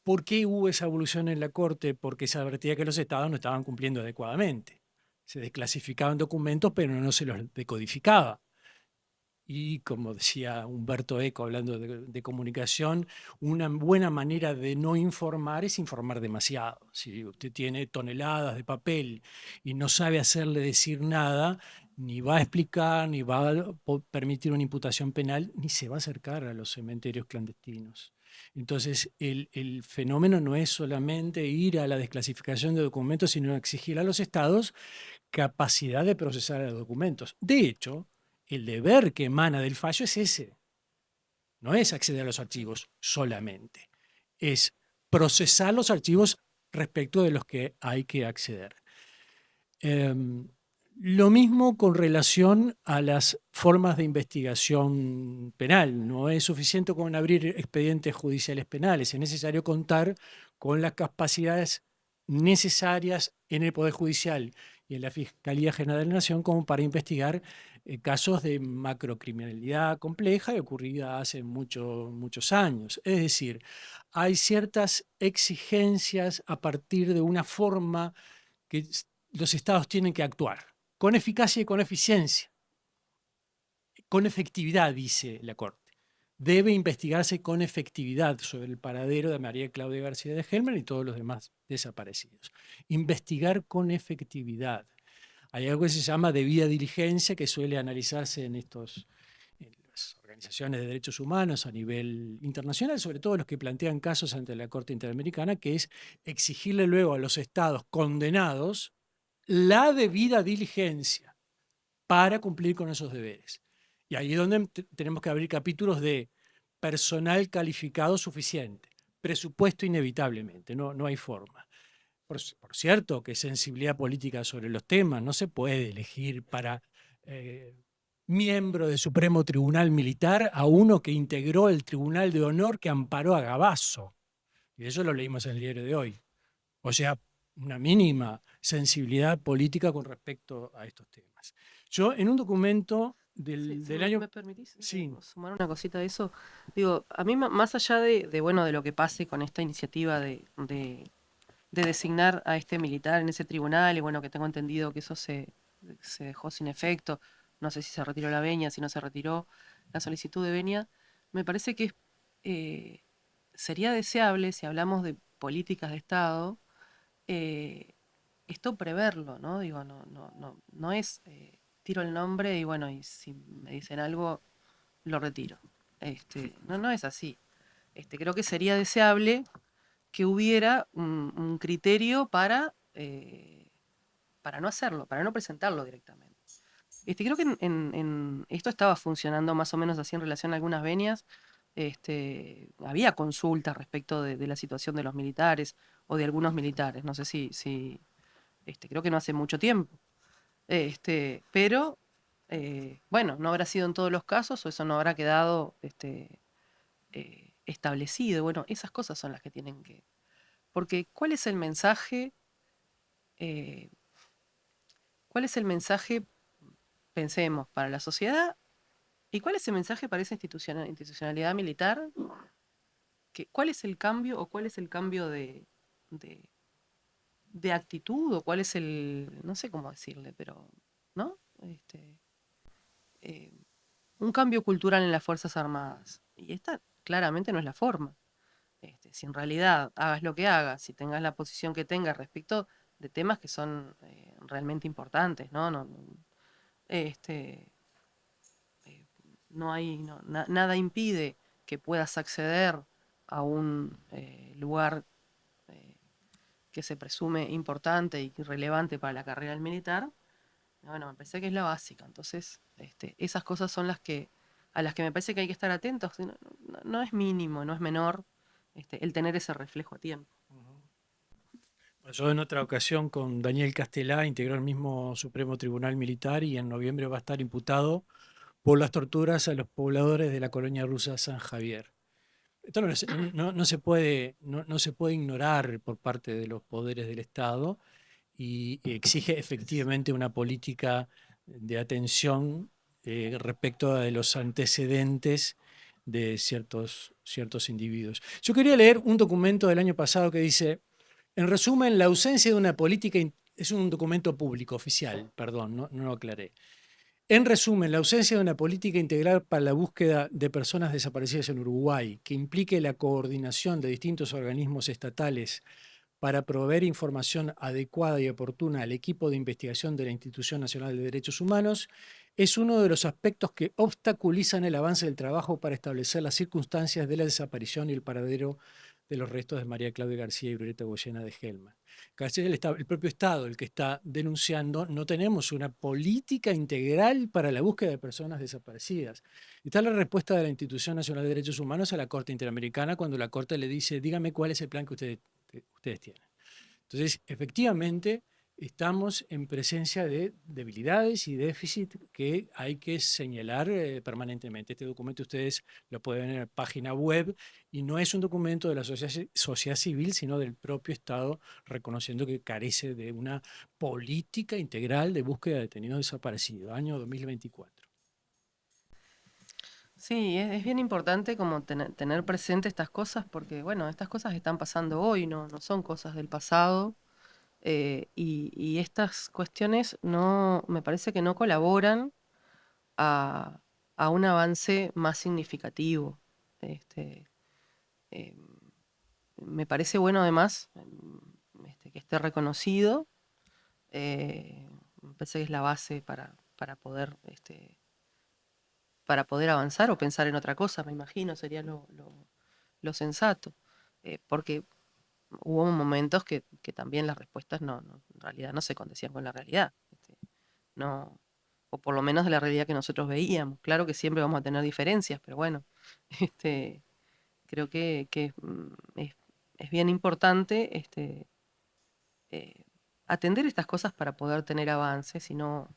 S3: ¿Por qué hubo esa evolución en la Corte? Porque se advertía que los estados no estaban cumpliendo adecuadamente. Se desclasificaban documentos, pero no se los decodificaba. Y como decía Humberto Eco hablando de comunicación, una buena manera de no informar es informar demasiado. Si usted tiene toneladas de papel y no sabe hacerle decir nada, ni va a explicar, ni va a permitir una imputación penal, ni se va a acercar a los cementerios clandestinos. Entonces, el fenómeno no es solamente ir a la desclasificación de documentos, sino exigir a los estados capacidad de procesar los documentos. De hecho, el deber que emana del fallo es ese. No es acceder a los archivos solamente. Es procesar los archivos respecto de los que hay que acceder. Lo mismo con relación a las formas de investigación penal. No es suficiente con abrir expedientes judiciales penales. Es necesario contar con las capacidades necesarias en el Poder Judicial y en la Fiscalía General de la Nación como para investigar casos de macrocriminalidad compleja y ocurrida hace muchos años. Es decir, hay ciertas exigencias a partir de una forma que los estados tienen que actuar con eficacia y con eficiencia, con efectividad, dice la Corte. Debe investigarse con efectividad sobre el paradero de María Claudia García de Helmer y todos los demás desaparecidos. Investigar con efectividad. Hay algo que se llama debida diligencia que suele analizarse en las organizaciones de derechos humanos a nivel internacional, sobre todo los que plantean casos ante la Corte Interamericana, que es exigirle luego a los estados condenados la debida diligencia para cumplir con esos deberes. Y ahí es donde tenemos que abrir capítulos de personal calificado suficiente, presupuesto inevitablemente, no hay forma. Por cierto, que sensibilidad política sobre los temas, no se puede elegir para miembro del Supremo Tribunal Militar a uno que integró el Tribunal de Honor que amparó a Gabazo. Y eso lo leímos en el diario de hoy. O sea, una mínima sensibilidad política con respecto a estos temas. Yo en un documento del año...
S4: ¿Me permitís
S3: sí.
S4: sumar una cosita a eso? Digo, a mí más allá de lo que pase con esta iniciativa de designar a este militar en ese tribunal, y bueno, que tengo entendido que eso se dejó sin efecto, no sé si se retiró la venia, si no se retiró la solicitud de venia, me parece que sería deseable, si hablamos de políticas de Estado, esto preverlo, ¿no? Digo, no es tiro el nombre y bueno, y si me dicen algo, lo retiro. No es así. Creo que sería deseable que hubiera un criterio para no hacerlo, para no presentarlo directamente. Creo que en esto estaba funcionando más o menos así en relación a algunas venias. Había consultas respecto de la situación de los militares o de algunos militares. No sé si creo que no hace mucho tiempo. Pero, bueno, no habrá sido en todos los casos o eso no habrá quedado establecido. Bueno, esas cosas son las que tienen que... Porque, ¿cuál es el mensaje? ¿Cuál es el mensaje, pensemos, para la sociedad? ¿Y cuál es el mensaje para esa institucionalidad militar? ¿Cuál es el cambio o cuál es el cambio de actitud o cuál es no sé cómo decirle, pero, ¿no? Un cambio cultural en las Fuerzas Armadas. Y esta claramente no es la forma. Si en realidad hagas lo que hagas, si tengas la posición que tengas respecto de temas que son realmente importantes, ¿no? No hay, nada impide que puedas acceder a un lugar que se presume importante y relevante para la carrera del militar, bueno, me parece que es la básica. Entonces, esas cosas son a las que me parece que hay que estar atentos. No es mínimo, no es menor el tener ese reflejo a tiempo.
S3: Pasó en otra ocasión con Daniel Castelá, integró el mismo Supremo Tribunal Militar y en noviembre va a estar imputado por las torturas a los pobladores de la colonia rusa San Javier. Esto no se puede, no se puede ignorar por parte de los poderes del Estado y exige efectivamente una política de atención respecto de los antecedentes de ciertos individuos. Yo quería leer un documento del año pasado que dice, en resumen, la ausencia de una política, es un documento público, oficial, perdón, no lo aclaré. En resumen, la ausencia de una política integral para la búsqueda de personas desaparecidas en Uruguay, que implique la coordinación de distintos organismos estatales para proveer información adecuada y oportuna al equipo de investigación de la Institución Nacional de Derechos Humanos, es uno de los aspectos que obstaculizan el avance del trabajo para establecer las circunstancias de la desaparición y el paradero de los restos de María Claudia García y Violeta Goyena de Gelman. Casi el propio Estado el que está denunciando, no tenemos una política integral para la búsqueda de personas desaparecidas. Está la respuesta de la Institución Nacional de Derechos Humanos a la Corte Interamericana cuando la Corte le dice, dígame cuál es el plan que ustedes tienen. Entonces, efectivamente, estamos en presencia de debilidades y déficit que hay que señalar permanentemente. Este documento ustedes lo pueden ver en la página web y no es un documento de la sociedad civil, sino del propio Estado, reconociendo que carece de una política integral de búsqueda de detenidos desaparecidos, año 2024.
S4: Sí, es bien importante como tener presente estas cosas porque, bueno, estas cosas están pasando hoy, no son cosas del pasado. Y estas cuestiones me parece que no colaboran a, a un avance más significativo. Este, eh, Me parece bueno además que esté reconocido. Me parece que es la base para poder avanzar o pensar en otra cosa, me imagino, sería lo sensato. Porque hubo momentos que también las respuestas en realidad no se condecían con la realidad. No, o por lo menos de la realidad que nosotros veíamos. Claro que siempre vamos a tener diferencias, pero bueno, este, creo que es bien importante eh, atender estas cosas para poder tener avances y no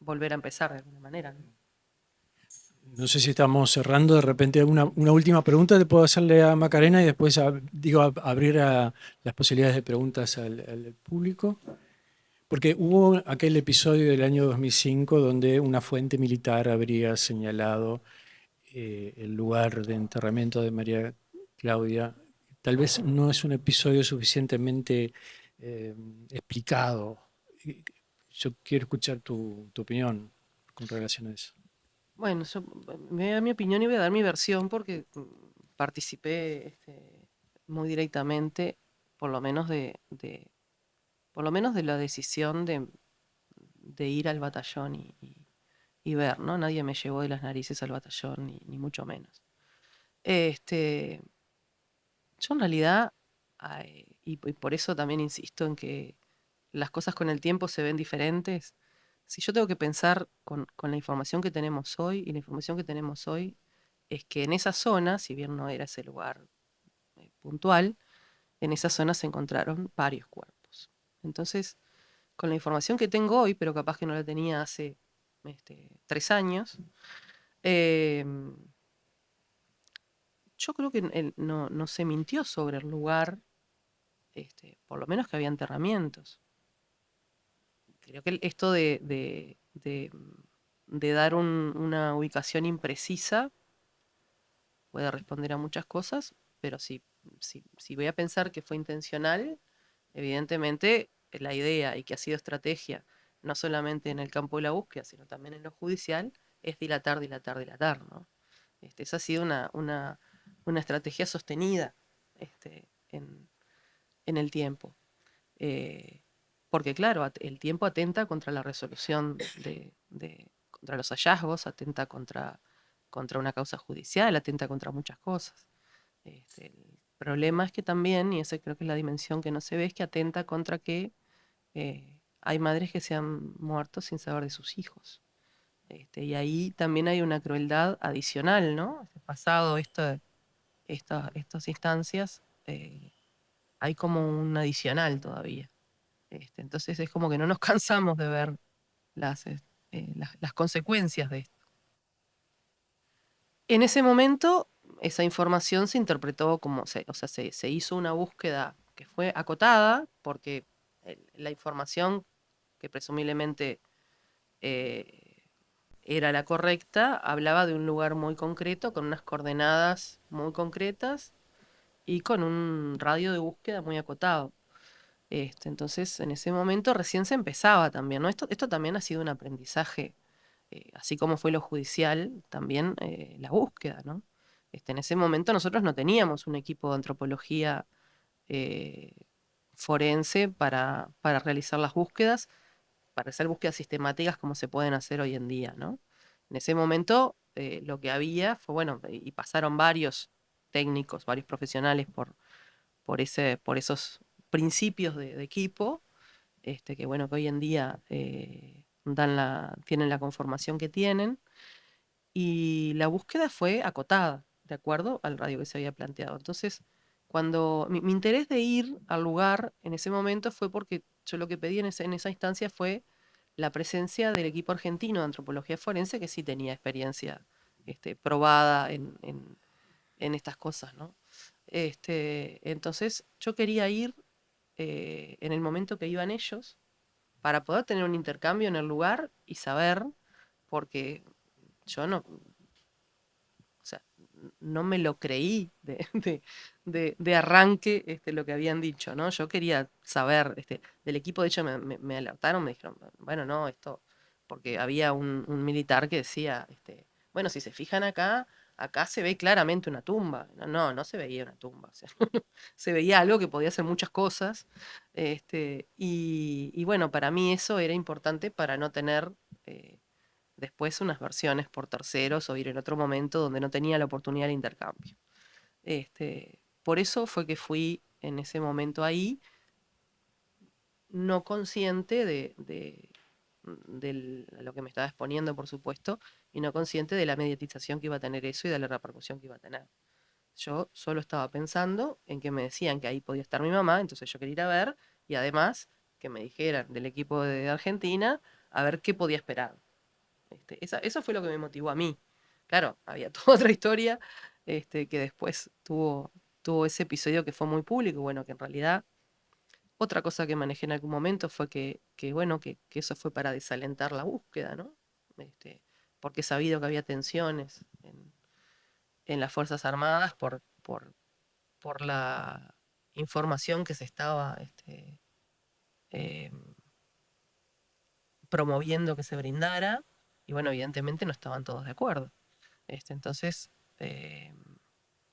S4: volver a empezar de alguna manera, ¿no?
S3: No sé si estamos cerrando, de repente una última pregunta te puedo hacerle a Macarena y después abrir a las posibilidades de preguntas al público. Porque hubo aquel episodio del año 2005 donde una fuente militar habría señalado el lugar de enterramiento de María Claudia. Tal vez no es un episodio suficientemente explicado. Yo quiero escuchar tu opinión con relación a eso.
S4: Bueno, yo me voy a dar mi opinión y voy a dar mi versión porque participé muy directamente, por lo menos por lo menos de la decisión de ir al batallón y ver, ¿no? Nadie me llevó de las narices al batallón, ni mucho menos. Este, yo en realidad, y por eso también insisto en que las cosas con el tiempo se ven diferentes. Si yo tengo que pensar con la información que tenemos hoy, y la información que tenemos hoy es que en esa zona, si bien no era ese lugar puntual, en esa zona se encontraron varios cuerpos. Entonces, con la información que tengo hoy, pero capaz que no la tenía hace 3 años, eh, yo creo que no se mintió sobre el lugar, por lo menos que había enterramientos. Creo que esto de dar una ubicación imprecisa puede responder a muchas cosas, pero si voy a pensar que fue intencional, evidentemente la idea y que ha sido estrategia, no solamente en el campo de la búsqueda, sino también en lo judicial, es dilatar, dilatar, dilatar, ¿no? Esa ha sido una estrategia sostenida en el tiempo. Porque claro, el tiempo atenta contra la resolución contra los hallazgos, atenta contra contra una causa judicial, atenta contra muchas cosas. El problema es que también, y esa creo que es la dimensión que no se ve, es que atenta contra que hay madres que se han muerto sin saber de sus hijos. Y ahí también hay una crueldad adicional, ¿no? Pasado estas instancias, hay como un adicional todavía. Entonces es como que no nos cansamos de ver las consecuencias de esto. En ese momento, esa información se interpretó como, se hizo una búsqueda que fue acotada, porque la información que presumiblemente era la correcta, hablaba de un lugar muy concreto, con unas coordenadas muy concretas y con un radio de búsqueda muy acotado. Entonces, en ese momento recién se empezaba también, ¿no? Esto también ha sido un aprendizaje, así como fue lo judicial, también la búsqueda, ¿no? En ese momento nosotros no teníamos un equipo de antropología eh, forense para realizar las búsquedas, para hacer búsquedas sistemáticas como se pueden hacer hoy en día, ¿no? En ese momento lo que había fue, bueno, y pasaron varios técnicos, varios profesionales por esos principios de equipo, que bueno, que hoy en día tienen la conformación que tienen, y la búsqueda fue acotada, de acuerdo al radio que se había planteado. Entonces, cuando mi interés de ir al lugar en ese momento fue porque yo lo que pedí en esa instancia fue la presencia del equipo argentino de antropología forense, que sí tenía experiencia probada en estas cosas, ¿no? Entonces, yo quería ir en el momento que iban ellos, para poder tener un intercambio en el lugar y saber, porque yo no, o sea, no me lo creí de arranque lo que habían dicho, ¿no? Yo quería saber, del equipo, de hecho me alertaron, me dijeron, bueno, no, esto, porque había un militar que decía, bueno, si se fijan acá se ve claramente una tumba. No se veía una tumba, o sea, se veía algo que podía hacer muchas cosas, y bueno, para mí eso era importante para no tener después unas versiones por terceros o ir en otro momento donde no tenía la oportunidad de intercambio. Por eso fue que fui en ese momento ahí, no consciente de lo que me estaba exponiendo, por supuesto, y no consciente de la mediatización que iba a tener eso y de la repercusión que iba a tener. Yo solo estaba pensando en que me decían que ahí podía estar mi mamá, entonces yo quería ir a ver, y además que me dijeran del equipo de Argentina a ver qué podía esperar. Eso fue lo que me motivó a mí. Claro, había toda otra historia que después tuvo ese episodio que fue muy público. Bueno, que en realidad otra cosa que manejé en algún momento fue bueno, que eso fue para desalentar la búsqueda, ¿no? Porque he sabido que había tensiones en las Fuerzas Armadas por la información que se estaba em, promoviendo que se brindara, y bueno, evidentemente no estaban todos de acuerdo. Entonces,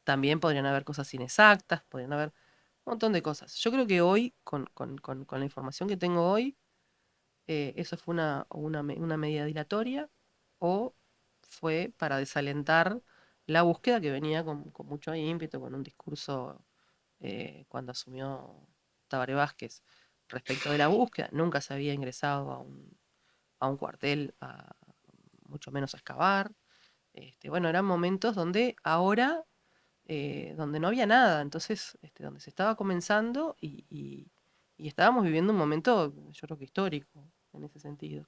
S4: también podrían haber cosas inexactas, podrían haber un montón de cosas. Yo creo que hoy, con la información que tengo hoy, eso fue una medida dilatoria o fue para desalentar la búsqueda que venía con mucho ímpetu, con un discurso cuando asumió Tabaré Vázquez respecto de la búsqueda. Nunca se había ingresado a un cuartel, mucho menos a excavar. Bueno, eran momentos donde ahora, donde no había nada, entonces, donde se estaba comenzando y estábamos viviendo un momento, yo creo que histórico, en ese sentido.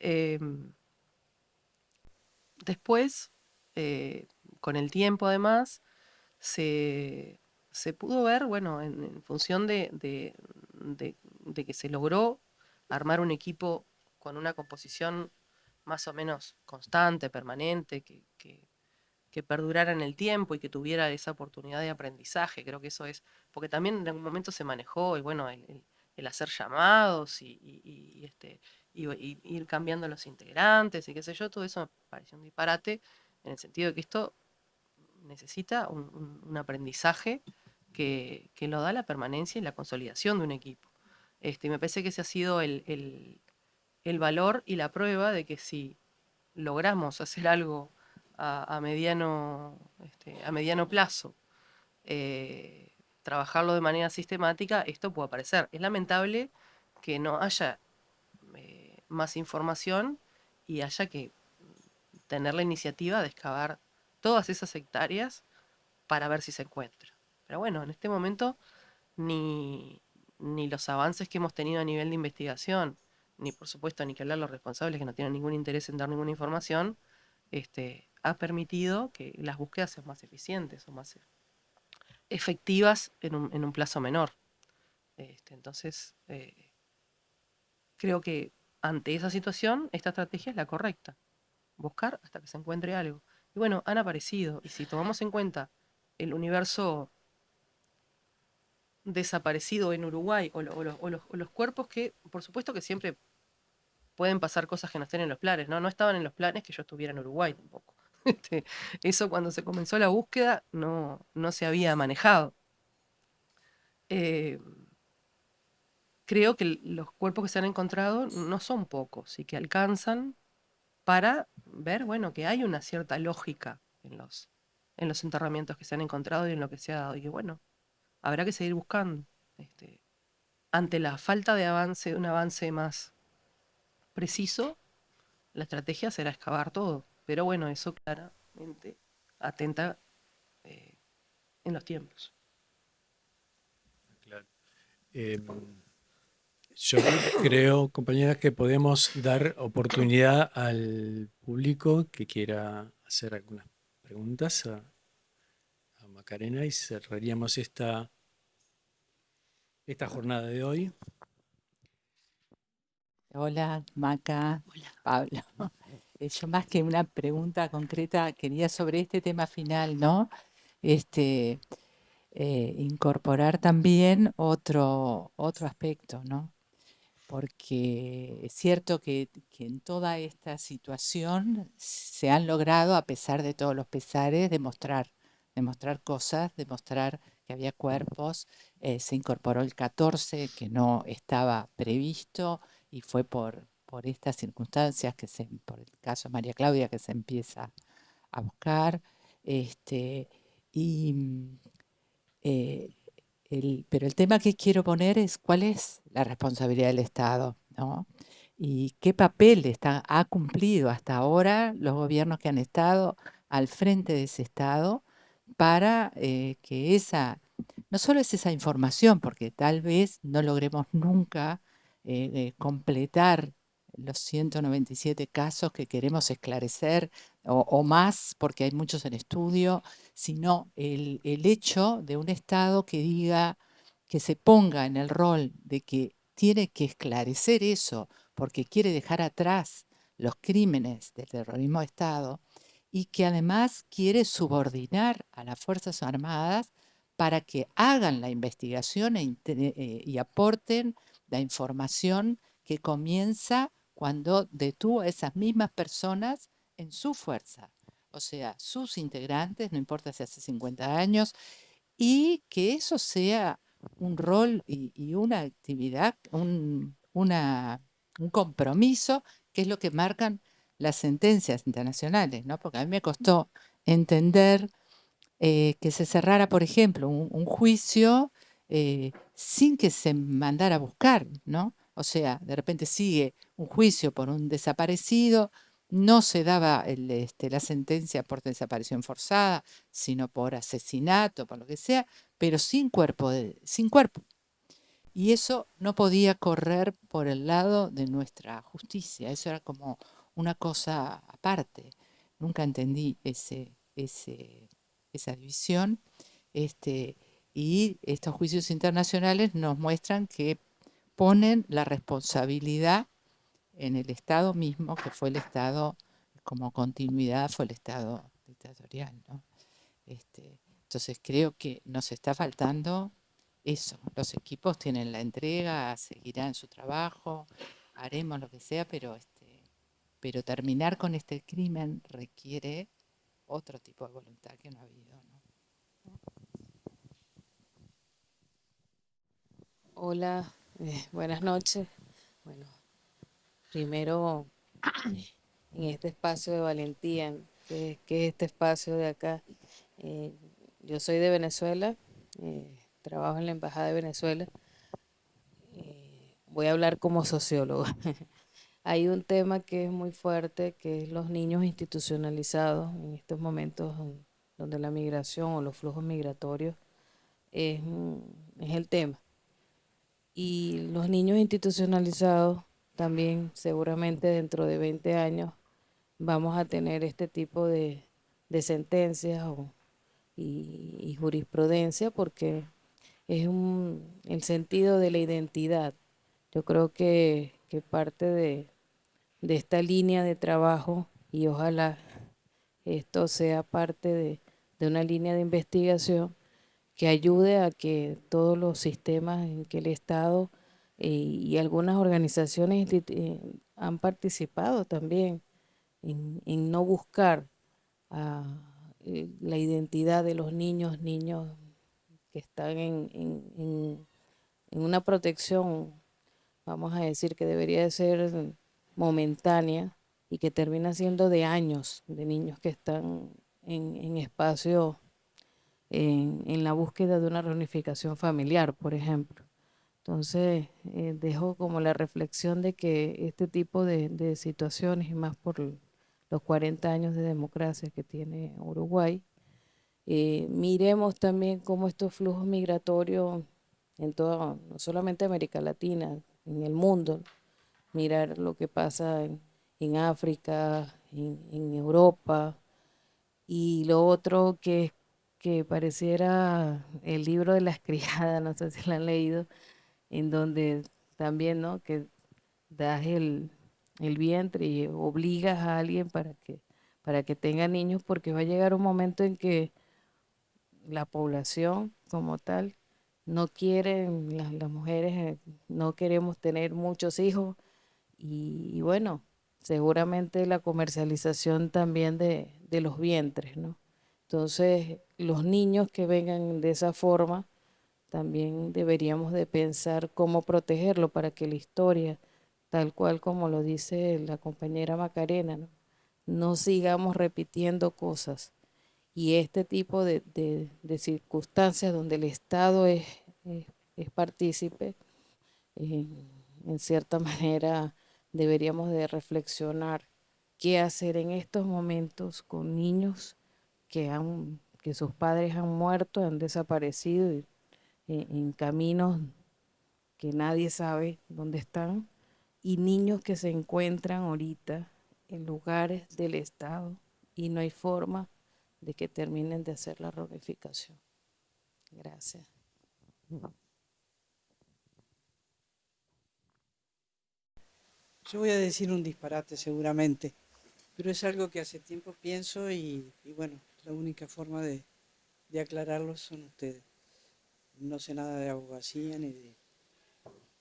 S4: Em, Después, con el tiempo además, se pudo ver, bueno, en función de que se logró armar un equipo con una composición más o menos constante, permanente, que perdurara en el tiempo y que tuviera esa oportunidad de aprendizaje. Creo que eso es, porque también en algún momento se manejó, y bueno, el hacer llamados y ir cambiando los integrantes y qué sé yo, todo eso me pareció un disparate, en el sentido de que esto necesita un aprendizaje que lo da la permanencia y la consolidación de un equipo. Me parece que ese ha sido el valor y la prueba de que si logramos hacer algo a mediano plazo, trabajarlo de manera sistemática, esto puede aparecer. Es lamentable que no haya más información y haya que tener la iniciativa de excavar todas esas hectáreas para ver si se encuentra. Pero bueno, en este momento ni los avances que hemos tenido a nivel de investigación, ni por supuesto ni que hablar los responsables que no tienen ningún interés en dar ninguna información, ha permitido que las búsquedas sean más eficientes o más efectivas en un plazo menor. Entonces, creo que ante esa situación, esta estrategia es la correcta. Buscar hasta que se encuentre algo. Y bueno, han aparecido. Y si tomamos en cuenta el universo desaparecido en Uruguay o los cuerpos que, por supuesto que siempre pueden pasar cosas que no estén en los planes, ¿no? No estaban en los planes que yo estuviera en Uruguay tampoco. Eso cuando se comenzó la búsqueda no se había manejado. Eh, Creo que los cuerpos que se han encontrado no son pocos y que alcanzan para ver, bueno, que hay una cierta lógica en los enterramientos que se han encontrado y en lo que se ha dado. Y que bueno, habrá que seguir buscando. Ante la falta de un avance más preciso, la estrategia será excavar todo. Pero bueno, eso claramente atenta eh, en los tiempos.
S3: Claro. Yo creo, compañeras, que podemos dar oportunidad al público que quiera hacer algunas preguntas a Macarena y cerraríamos esta jornada de hoy.
S5: Hola, Maca,
S1: Hola.
S5: Pablo. Yo más que una pregunta concreta quería sobre este tema final, ¿no? Incorporar también otro aspecto, ¿no? Porque es cierto que en toda esta situación se han logrado, a pesar de todos los pesares, demostrar cosas, demostrar que había cuerpos. Se incorporó el 14, que no estaba previsto, y fue por estas circunstancias, por el caso de María Claudia, que se empieza a buscar. Y eh, pero el tema que quiero poner es cuál es la responsabilidad del Estado, ¿no? Y qué papel ha cumplido hasta ahora los gobiernos que han estado al frente de ese Estado para que no solo es esa información, porque tal vez no logremos nunca completar los 197 casos que queremos esclarecer o más, porque hay muchos en estudio, sino el hecho de un Estado que diga, que se ponga en el rol de que tiene que esclarecer eso, porque quiere dejar atrás los crímenes del terrorismo de Estado, y que además quiere subordinar a las Fuerzas Armadas para que hagan la investigación y aporten la información que comienza cuando detuvo a esas mismas personas en su fuerza, o sea, sus integrantes, no importa si hace 50 años, y que eso sea un rol y una actividad, un compromiso, que es lo que marcan las sentencias internacionales, ¿no? Porque a mí me costó entender que se cerrara, por ejemplo, un juicio sin que se mandara a buscar, ¿no? O sea, de repente sigue un juicio por un desaparecido, no se daba la sentencia por desaparición forzada, sino por asesinato, por lo que sea, pero sin cuerpo. Y eso no podía correr por el lado de nuestra justicia, eso era como una cosa aparte. Nunca entendí esa división. Y estos juicios internacionales nos muestran que ponen la responsabilidad en el Estado mismo, que fue el Estado, como continuidad, fue el Estado dictatorial, ¿no? Entonces creo que nos está faltando eso. Los equipos tienen la entrega, seguirán su trabajo, haremos lo que sea, pero terminar con este crimen requiere otro tipo de voluntad que no ha habido, ¿no?
S6: Hola, buenas noches. Bueno, primero en este espacio de valentía que es este espacio de acá. Yo soy de Venezuela, trabajo en la Embajada de Venezuela. Voy a hablar como sociólogo. Hay un tema que es muy fuerte, que es los niños institucionalizados en estos momentos donde la migración o los flujos migratorios es el tema. Y los niños institucionalizados también seguramente dentro de 20 años vamos a tener este tipo de sentencias y jurisprudencia porque es el sentido de la identidad. Yo creo que parte de esta línea de trabajo y ojalá esto sea parte de una línea de investigación que ayude a que todos los sistemas en que el Estado y algunas organizaciones han participado también en no buscar la identidad de los niños que están en una protección, vamos a decir, que debería de ser momentánea y que termina siendo de años, de niños que están en espacios en la búsqueda de una reunificación familiar, por ejemplo. Entonces, dejo como la reflexión de que este tipo de situaciones, y más por los 40 años de democracia que tiene Uruguay, miremos también cómo estos flujos migratorios en toda, no solamente América Latina, en el mundo, mirar lo que pasa en África, en Europa, y lo otro que pareciera el libro de las criadas, no sé si lo han leído, en donde también, ¿no? Que das el vientre y obligas a alguien para que tenga niños, porque va a llegar un momento en que la población como tal no quiere, las mujeres no queremos tener muchos hijos y bueno, seguramente la comercialización también de los vientres, ¿no? Entonces, los niños que vengan de esa forma, también deberíamos de pensar cómo protegerlo para que la historia, tal cual como lo dice la compañera Macarena, ¿no? No sigamos repitiendo cosas. Y este tipo de circunstancias donde el Estado es partícipe, eh, en cierta manera deberíamos de reflexionar qué hacer en estos momentos con niños que sus padres han muerto, han desaparecido en caminos que nadie sabe dónde están, y niños que se encuentran ahorita en lugares del Estado y no hay forma de que terminen de hacer la reunificación. Gracias.
S7: Yo voy a decir un disparate seguramente, pero es algo que hace tiempo pienso y bueno, la única forma de aclararlo son ustedes. No sé nada de abogacía ni de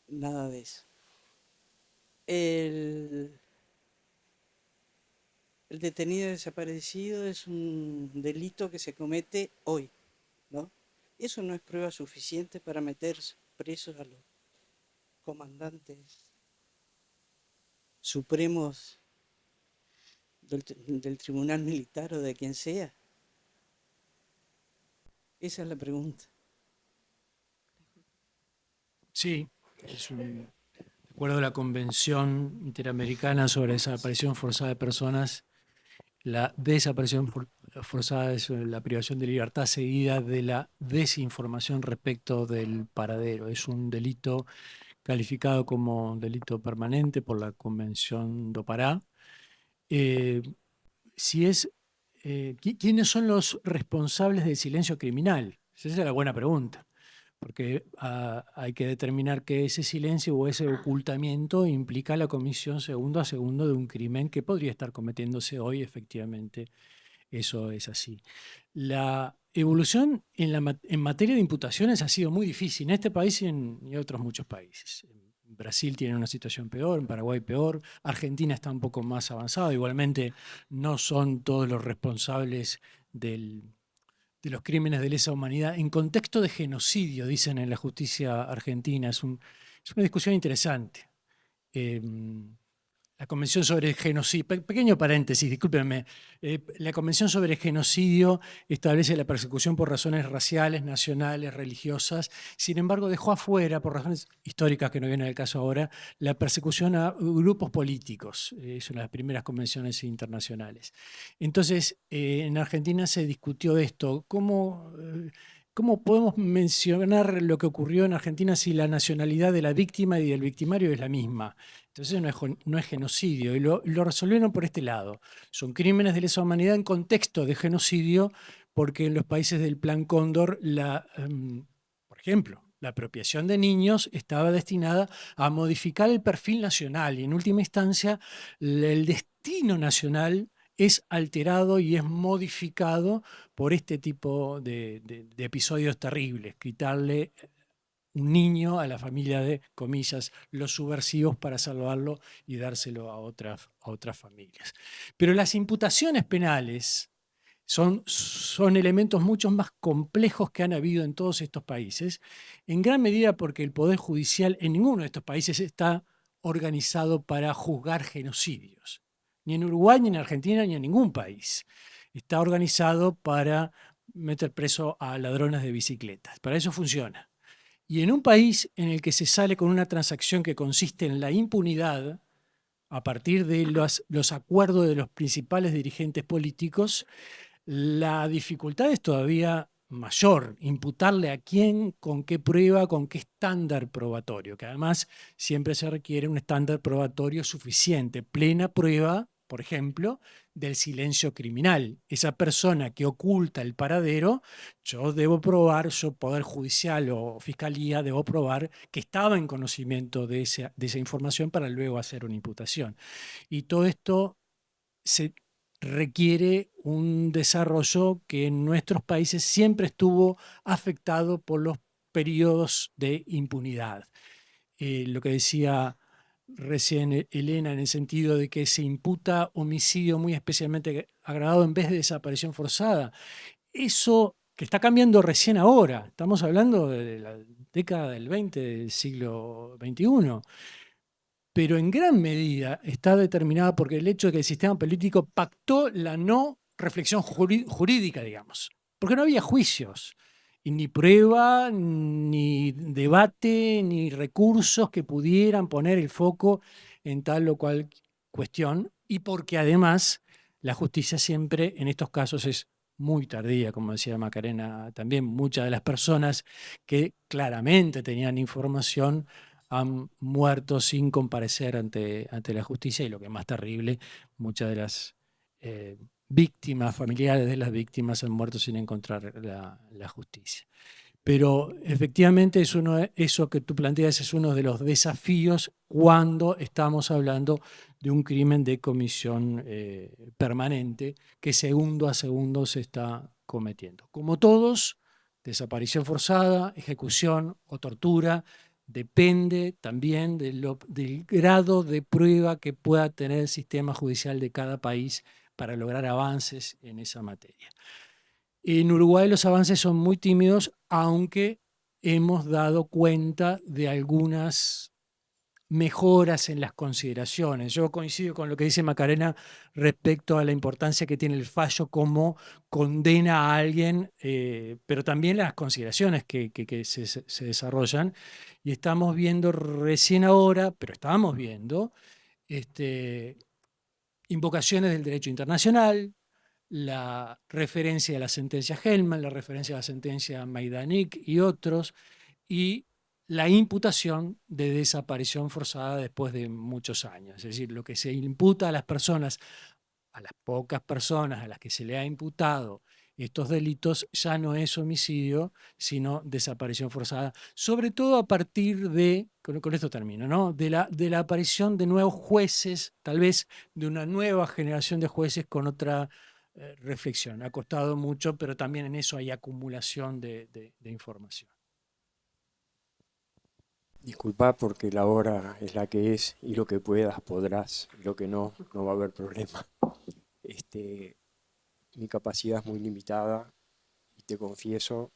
S7: nada de eso. El detenido desaparecido es un delito que se comete hoy, ¿no? Eso no es prueba suficiente para meter presos a los comandantes supremos del tribunal militar o de quien sea. Esa es la pregunta.
S3: Sí, de acuerdo a la Convención Interamericana sobre Desaparición Forzada de Personas, la desaparición forzada es la privación de libertad seguida de la desinformación respecto del paradero. Es un delito calificado como delito permanente por la Convención do Pará. ¿Quiénes son los responsables del silencio criminal? Esa es la buena pregunta, porque hay que determinar que ese silencio o ese ocultamiento implica la comisión segundo a segundo de un crimen que podría estar cometiéndose hoy, efectivamente. Eso es así. La evolución en materia de imputaciones ha sido muy difícil en este país y en otros muchos países. En Brasil tiene una situación peor, en Paraguay peor, Argentina está un poco más avanzado. Igualmente no son todos los responsables de los crímenes de lesa humanidad en contexto de genocidio, dicen en la justicia argentina. Es una discusión interesante. la Convención sobre el Genocidio, pequeño paréntesis, discúlpenme, la Convención sobre el Genocidio establece la persecución por razones raciales, nacionales, religiosas. Sin embargo, dejó afuera, por razones históricas que no vienen al caso ahora, la persecución a grupos políticos. Es una de las primeras convenciones internacionales. Entonces, en Argentina se discutió esto. ¿Cómo podemos mencionar lo que ocurrió en Argentina si la nacionalidad de la víctima y del victimario es la misma? Entonces no es genocidio, y lo resolvieron por este lado. Son crímenes de lesa humanidad en contexto de genocidio, porque en los países del Plan Cóndor, por ejemplo, la apropiación de niños estaba destinada a modificar el perfil nacional y en última instancia el destino nacional es alterado y es modificado por este tipo de episodios terribles, quitarle un niño a la familia de, comillas, los subversivos para salvarlo y dárselo a otras familias. Pero las imputaciones penales son elementos mucho más complejos que han habido en todos estos países, en gran medida porque el Poder Judicial en ninguno de estos países está organizado para juzgar genocidios. Ni en Uruguay, ni en Argentina, ni en ningún país. Está organizado para meter preso a ladrones de bicicletas. Para eso funciona. Y en un país en el que se sale con una transacción que consiste en la impunidad, a partir de los acuerdos de los principales dirigentes políticos, la dificultad es todavía mayor. Imputarle a quién, con qué prueba, con qué estándar probatorio, que además siempre se requiere un estándar probatorio suficiente, plena prueba, por ejemplo, del silencio criminal. Esa persona que oculta el paradero, yo debo probar, yo Poder Judicial o Fiscalía, debo probar que estaba en conocimiento de esa información para luego hacer una imputación. Y todo esto se requiere un desarrollo que en nuestros países siempre estuvo afectado por los periodos de impunidad. Lo que decía recién Elena, en el sentido de que se imputa homicidio muy especialmente agravado en vez de desaparición forzada. Eso que está cambiando recién ahora, estamos hablando de la década del 20 del siglo XXI, pero en gran medida está determinada porque el hecho de que el sistema político pactó la no reflexión jurídica, digamos, porque no había juicios, y ni prueba, ni debate, ni recursos que pudieran poner el foco en tal o cual cuestión, y porque además la justicia siempre en estos casos es muy tardía, como decía Macarena también. Muchas de las personas que claramente tenían información han muerto sin comparecer ante la justicia, y lo que es más terrible, muchas de las víctimas, familiares de las víctimas, han muerto sin encontrar la justicia. Pero efectivamente eso que tú planteas es uno de los desafíos cuando estamos hablando de un crimen de comisión permanente que segundo a segundo se está cometiendo. Como todos, desaparición forzada, ejecución o tortura, depende también del grado de prueba que pueda tener el sistema judicial de cada país para lograr avances en esa materia. En Uruguay los avances son muy tímidos, aunque hemos dado cuenta de algunas mejoras en las consideraciones. Yo coincido con lo que dice Macarena respecto a la importancia que tiene el fallo como condena a alguien, pero también las consideraciones que se desarrollan. Y estamos viendo recién ahora, pero estábamos viendo, invocaciones del derecho internacional, la referencia a la sentencia Hellman, la referencia a la sentencia Majdanek y otros, y la imputación de desaparición forzada después de muchos años. Es decir, lo que se imputa a las personas, a las pocas personas a las que se le ha imputado estos delitos, ya no es homicidio, sino desaparición forzada, sobre todo a partir de, con esto termino, ¿no? de la aparición de nuevos jueces, tal vez de una nueva generación de jueces con otra reflexión. Ha costado mucho, pero también en eso hay acumulación de información.
S8: Disculpa porque la hora es la que es y lo que puedas podrás, y lo que no va a haber problema. Mi capacidad es muy limitada y te confieso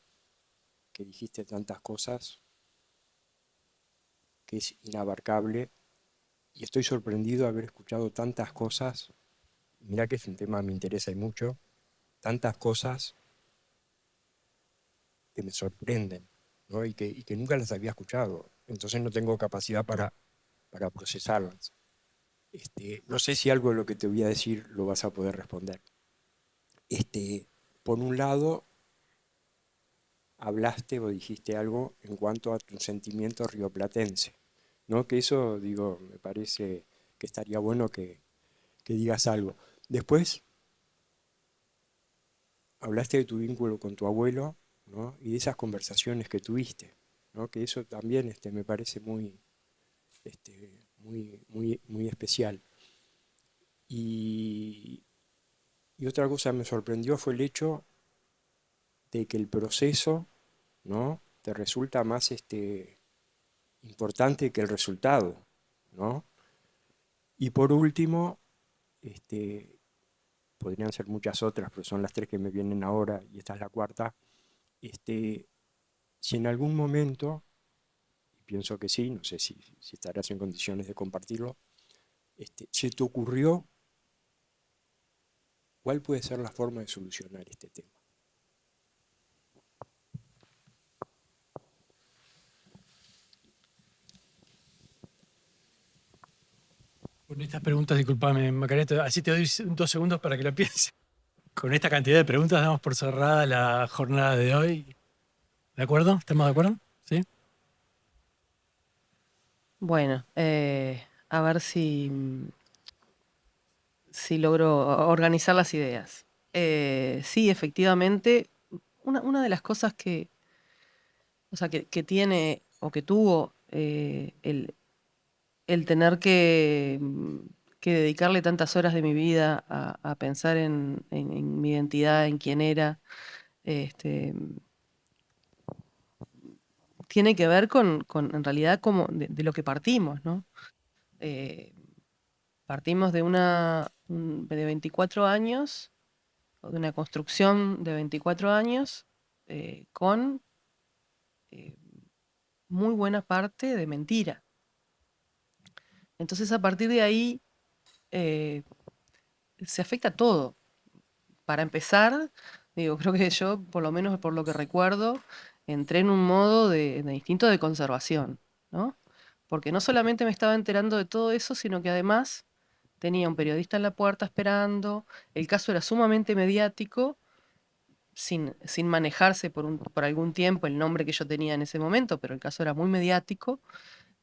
S8: que dijiste tantas cosas que es inabarcable y estoy sorprendido de haber escuchado tantas cosas. Mirá que es un tema que me interesa y mucho, tantas cosas que me sorprenden, ¿no? Y que nunca las había escuchado. Entonces no tengo capacidad para procesarlas. No sé si algo de lo que te voy a decir lo vas a poder responder. Por un lado, hablaste o dijiste algo en cuanto a tu sentimiento rioplatense, ¿no? Que eso, digo, me parece que estaría bueno que digas algo. Después, hablaste de tu vínculo con tu abuelo, ¿no? Y de esas conversaciones que tuviste, ¿no? Que eso también me parece muy, muy especial. Y, y otra cosa que me sorprendió fue el hecho de que el proceso, ¿no? Te resulta más importante que el resultado, ¿no? Y por último, podrían ser muchas otras, pero son las tres que me vienen ahora y esta es la cuarta. Si en algún momento, y pienso que sí, no sé si estarás en condiciones de compartirlo, se te ocurrió cuál puede ser la forma de solucionar este tema.
S3: Con estas preguntas, discúlpame, Macarena, así te doy 2 segundos para que lo pienses. Con esta cantidad de preguntas damos por cerrada la jornada de hoy. ¿De acuerdo? ¿Estamos de acuerdo? ¿Sí?
S4: Bueno, a ver si logro organizar las ideas. Sí, efectivamente, una de las cosas o sea, que tiene o que tuvo el tener que dedicarle tantas horas de mi vida a pensar en mi identidad, en quién era, este, tiene que ver en realidad como de lo que partimos, ¿no? Eh, Partimos de 24 años, o de una construcción de 24 años, con eh, muy buena parte de mentira. Entonces, a partir de ahí, se afecta todo. Para empezar, digo, creo que yo, por lo menos por lo que recuerdo, entré en un modo de instinto de conservación, ¿no? Porque no solamente me estaba enterando de todo eso, sino que además tenía un periodista en la puerta esperando, el caso era sumamente mediático, sin manejarse por algún tiempo el nombre que yo tenía en ese momento, pero el caso era muy mediático,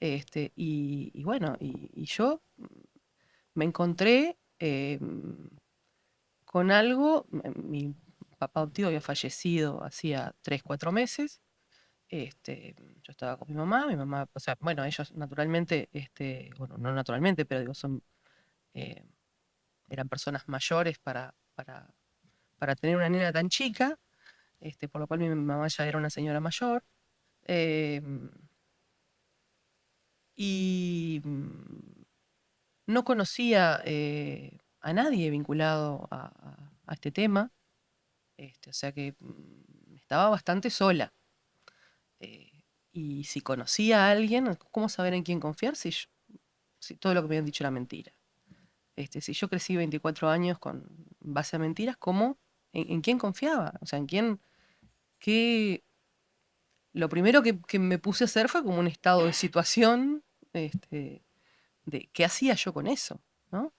S4: y bueno, y yo me encontré con algo. Mi papá adoptivo había fallecido hacía 3, 4 meses. Yo estaba con mi mamá, o sea, bueno, ellos naturalmente, bueno, no naturalmente, pero digo, eh, eran personas mayores para tener una nena tan chica, por lo cual mi mamá ya era una señora mayor. em, y no conocía a nadie vinculado a este tema. O sea que estaba bastante sola. Eh, y si conocía a alguien, ¿cómo saber en quién confiar si todo lo que me habían dicho era mentira? Si yo crecí 24 años con base a mentiras, ¿cómo? ¿En quién confiaba? O sea, ¿en quién? ¿Qué? Lo primero que me puse a hacer fue como un estado de situación, de qué hacía yo con eso, ¿no?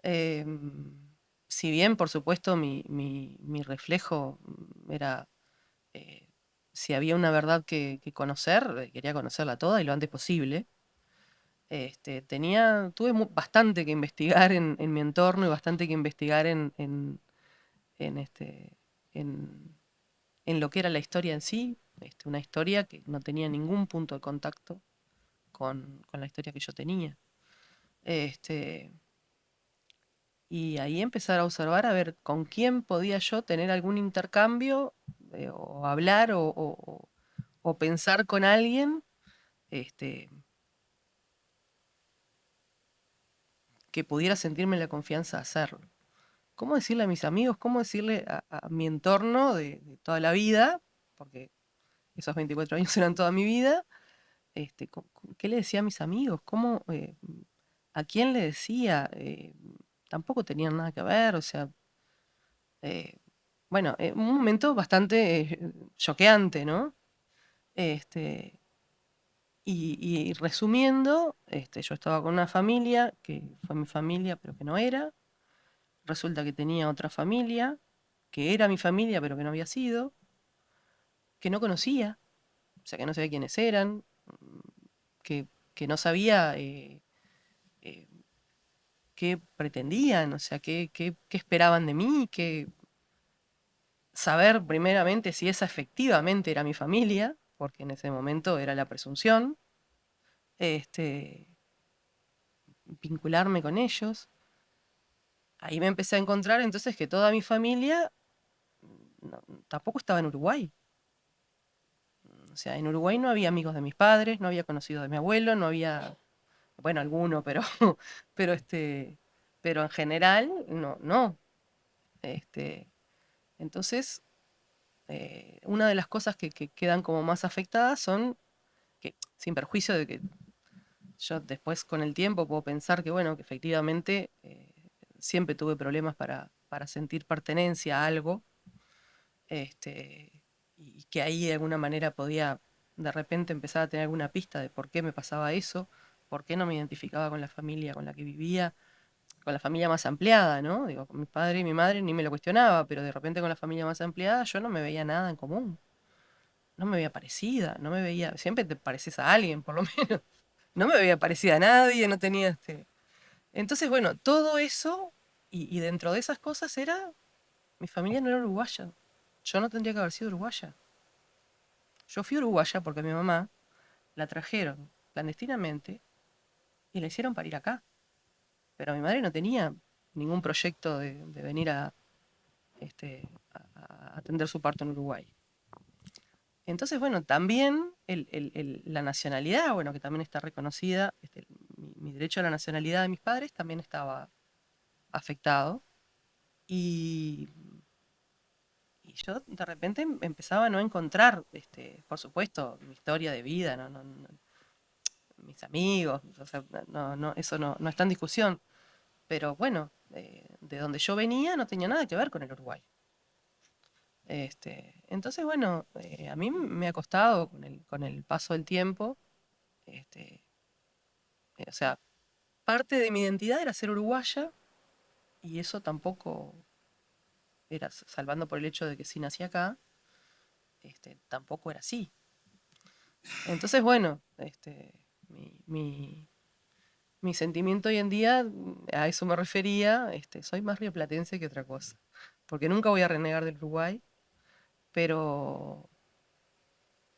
S4: Em, si bien, por supuesto, mi reflejo era, eh, si había una verdad que conocer, quería conocerla toda y lo antes posible. Tuve bastante que investigar en mi entorno y bastante que investigar en, este, en, en lo que era la historia en sí, una historia que no tenía ningún punto de contacto con la historia que yo tenía. Este, y ahí empezar a observar a ver con quién podía yo tener algún intercambio, o hablar o pensar con alguien, este, que pudiera sentirme la confianza de hacerlo. ¿Cómo decirle a mis amigos? ¿Cómo decirle a mi entorno de toda la vida? Porque esos 24 años eran toda mi vida. ¿Qué le decía a mis amigos? ¿Cómo a quién le decía, tampoco tenían nada que ver, o sea, bueno, un momento bastante choqueante, ¿no? Este, y resumiendo, yo estaba con una familia que fue mi familia, pero que no era. Resulta que tenía otra familia, que era mi familia, pero que no había sido, que no conocía, o sea, que no sabía quiénes eran, que no sabía eh, qué pretendían, o sea, qué esperaban de mí, saber primeramente si esa efectivamente era mi familia, porque en ese momento era la presunción, este, vincularme con ellos. Ahí me empecé a encontrar entonces que toda mi familia tampoco estaba en Uruguay. O sea, en Uruguay no había amigos de mis padres, no había conocidos de mi abuelo, no había, bueno, alguno, pero, pero pero en general, no. Este, entonces, una de las cosas que quedan como más afectadas son que, sin perjuicio de que yo después con el tiempo puedo pensar que, bueno, que efectivamente siempre tuve problemas para sentir pertenencia a algo, y que ahí de alguna manera podía de repente empezar a tener alguna pista de por qué me pasaba eso, por qué no me identificaba con la familia con la que vivía, con la familia más ampliada, ¿no? Digo, con mi padre y mi madre ni me lo cuestionaba, pero de repente con la familia más ampliada yo no me veía nada en común, no me veía parecida, no me veía, siempre te pareces a alguien, por lo menos, no me veía parecida a nadie, no tenía Entonces, bueno, todo eso, y dentro de esas cosas era, mi familia no era uruguaya, yo no tendría que haber sido uruguaya. Yo fui uruguaya porque a mi mamá la trajeron clandestinamente y la hicieron para ir acá. Pero mi madre no tenía ningún proyecto de venir a atender su parto en Uruguay. Entonces, bueno, también la nacionalidad, bueno, que también está reconocida, mi derecho a la nacionalidad de mis padres también estaba afectado. Y, y yo de repente empezaba a no encontrar, por supuesto, mi historia de vida, mis amigos, o sea, eso no está en discusión. Pero bueno, de donde yo venía no tenía nada que ver con el Uruguay. Entonces, bueno, a mí me ha costado con el paso del tiempo, este, o sea, parte de mi identidad era ser uruguaya y eso tampoco era, salvando por el hecho de que sí nací acá, tampoco era así. Entonces, bueno, mi, mi sentimiento hoy en día, a eso me refería, soy más rioplatense que otra cosa, porque nunca voy a renegar del Uruguay, pero,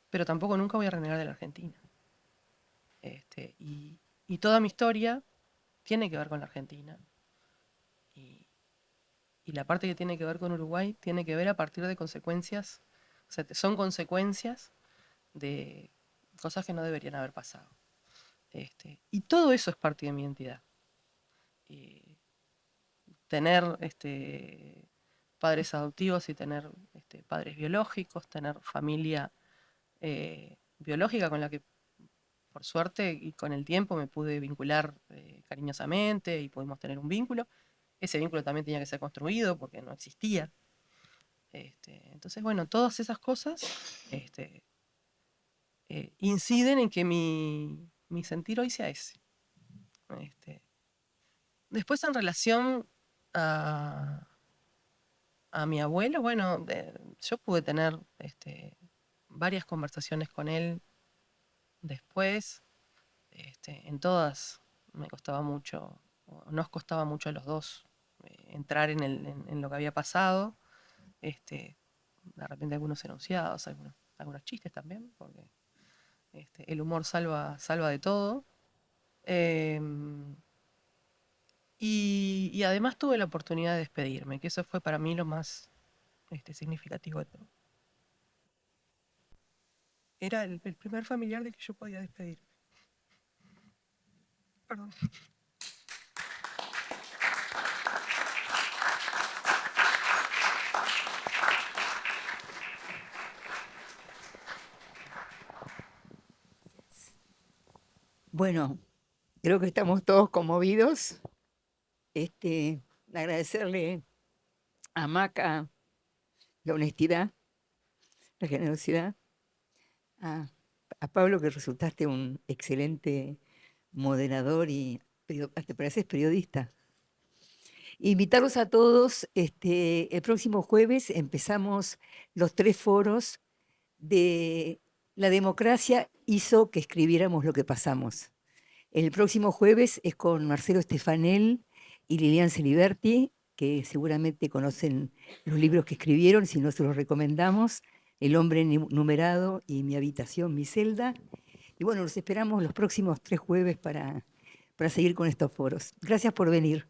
S4: pero tampoco nunca voy a renegar de la Argentina. Y toda mi historia tiene que ver con la Argentina. Y, y la parte que tiene que ver con Uruguay tiene que ver a partir de consecuencias, o sea, son consecuencias de cosas que no deberían haber pasado. Y todo eso es parte de mi identidad. Tener padres adoptivos y tener padres biológicos, tener familia biológica con la que por suerte y con el tiempo me pude vincular cariñosamente y pudimos tener un vínculo. Ese vínculo también tenía que ser construido porque no existía. Entonces, bueno, todas esas cosas inciden en que mi sentir hoy sea ese. Después en relación a mi abuelo, bueno, yo pude tener varias conversaciones con él después. En todas me costaba mucho, o nos costaba mucho a los dos entrar en lo que había pasado. De repente algunos enunciados, algunos chistes también, porque el humor salva de todo. Em, y además tuve la oportunidad de despedirme, que eso fue para mí lo más significativo de todo. Era el primer familiar de que yo podía despedirme. Perdón.
S1: Bueno, Creo que estamos todos conmovidos. Agradecerle a Maca la honestidad, la generosidad, a Pablo, que resultaste un excelente moderador y te pareces periodista. Invitarlos a todos, el próximo jueves empezamos los 3 foros de La democracia hizo que escribiéramos lo que pasamos. El próximo jueves es con Marcelo Stefanel y Lilian Celiberti, que seguramente conocen los libros que escribieron, si no se los recomendamos, El hombre numerado y Mi habitación, mi celda. Y bueno, los esperamos los próximos 3 jueves para seguir con estos foros. Gracias por venir.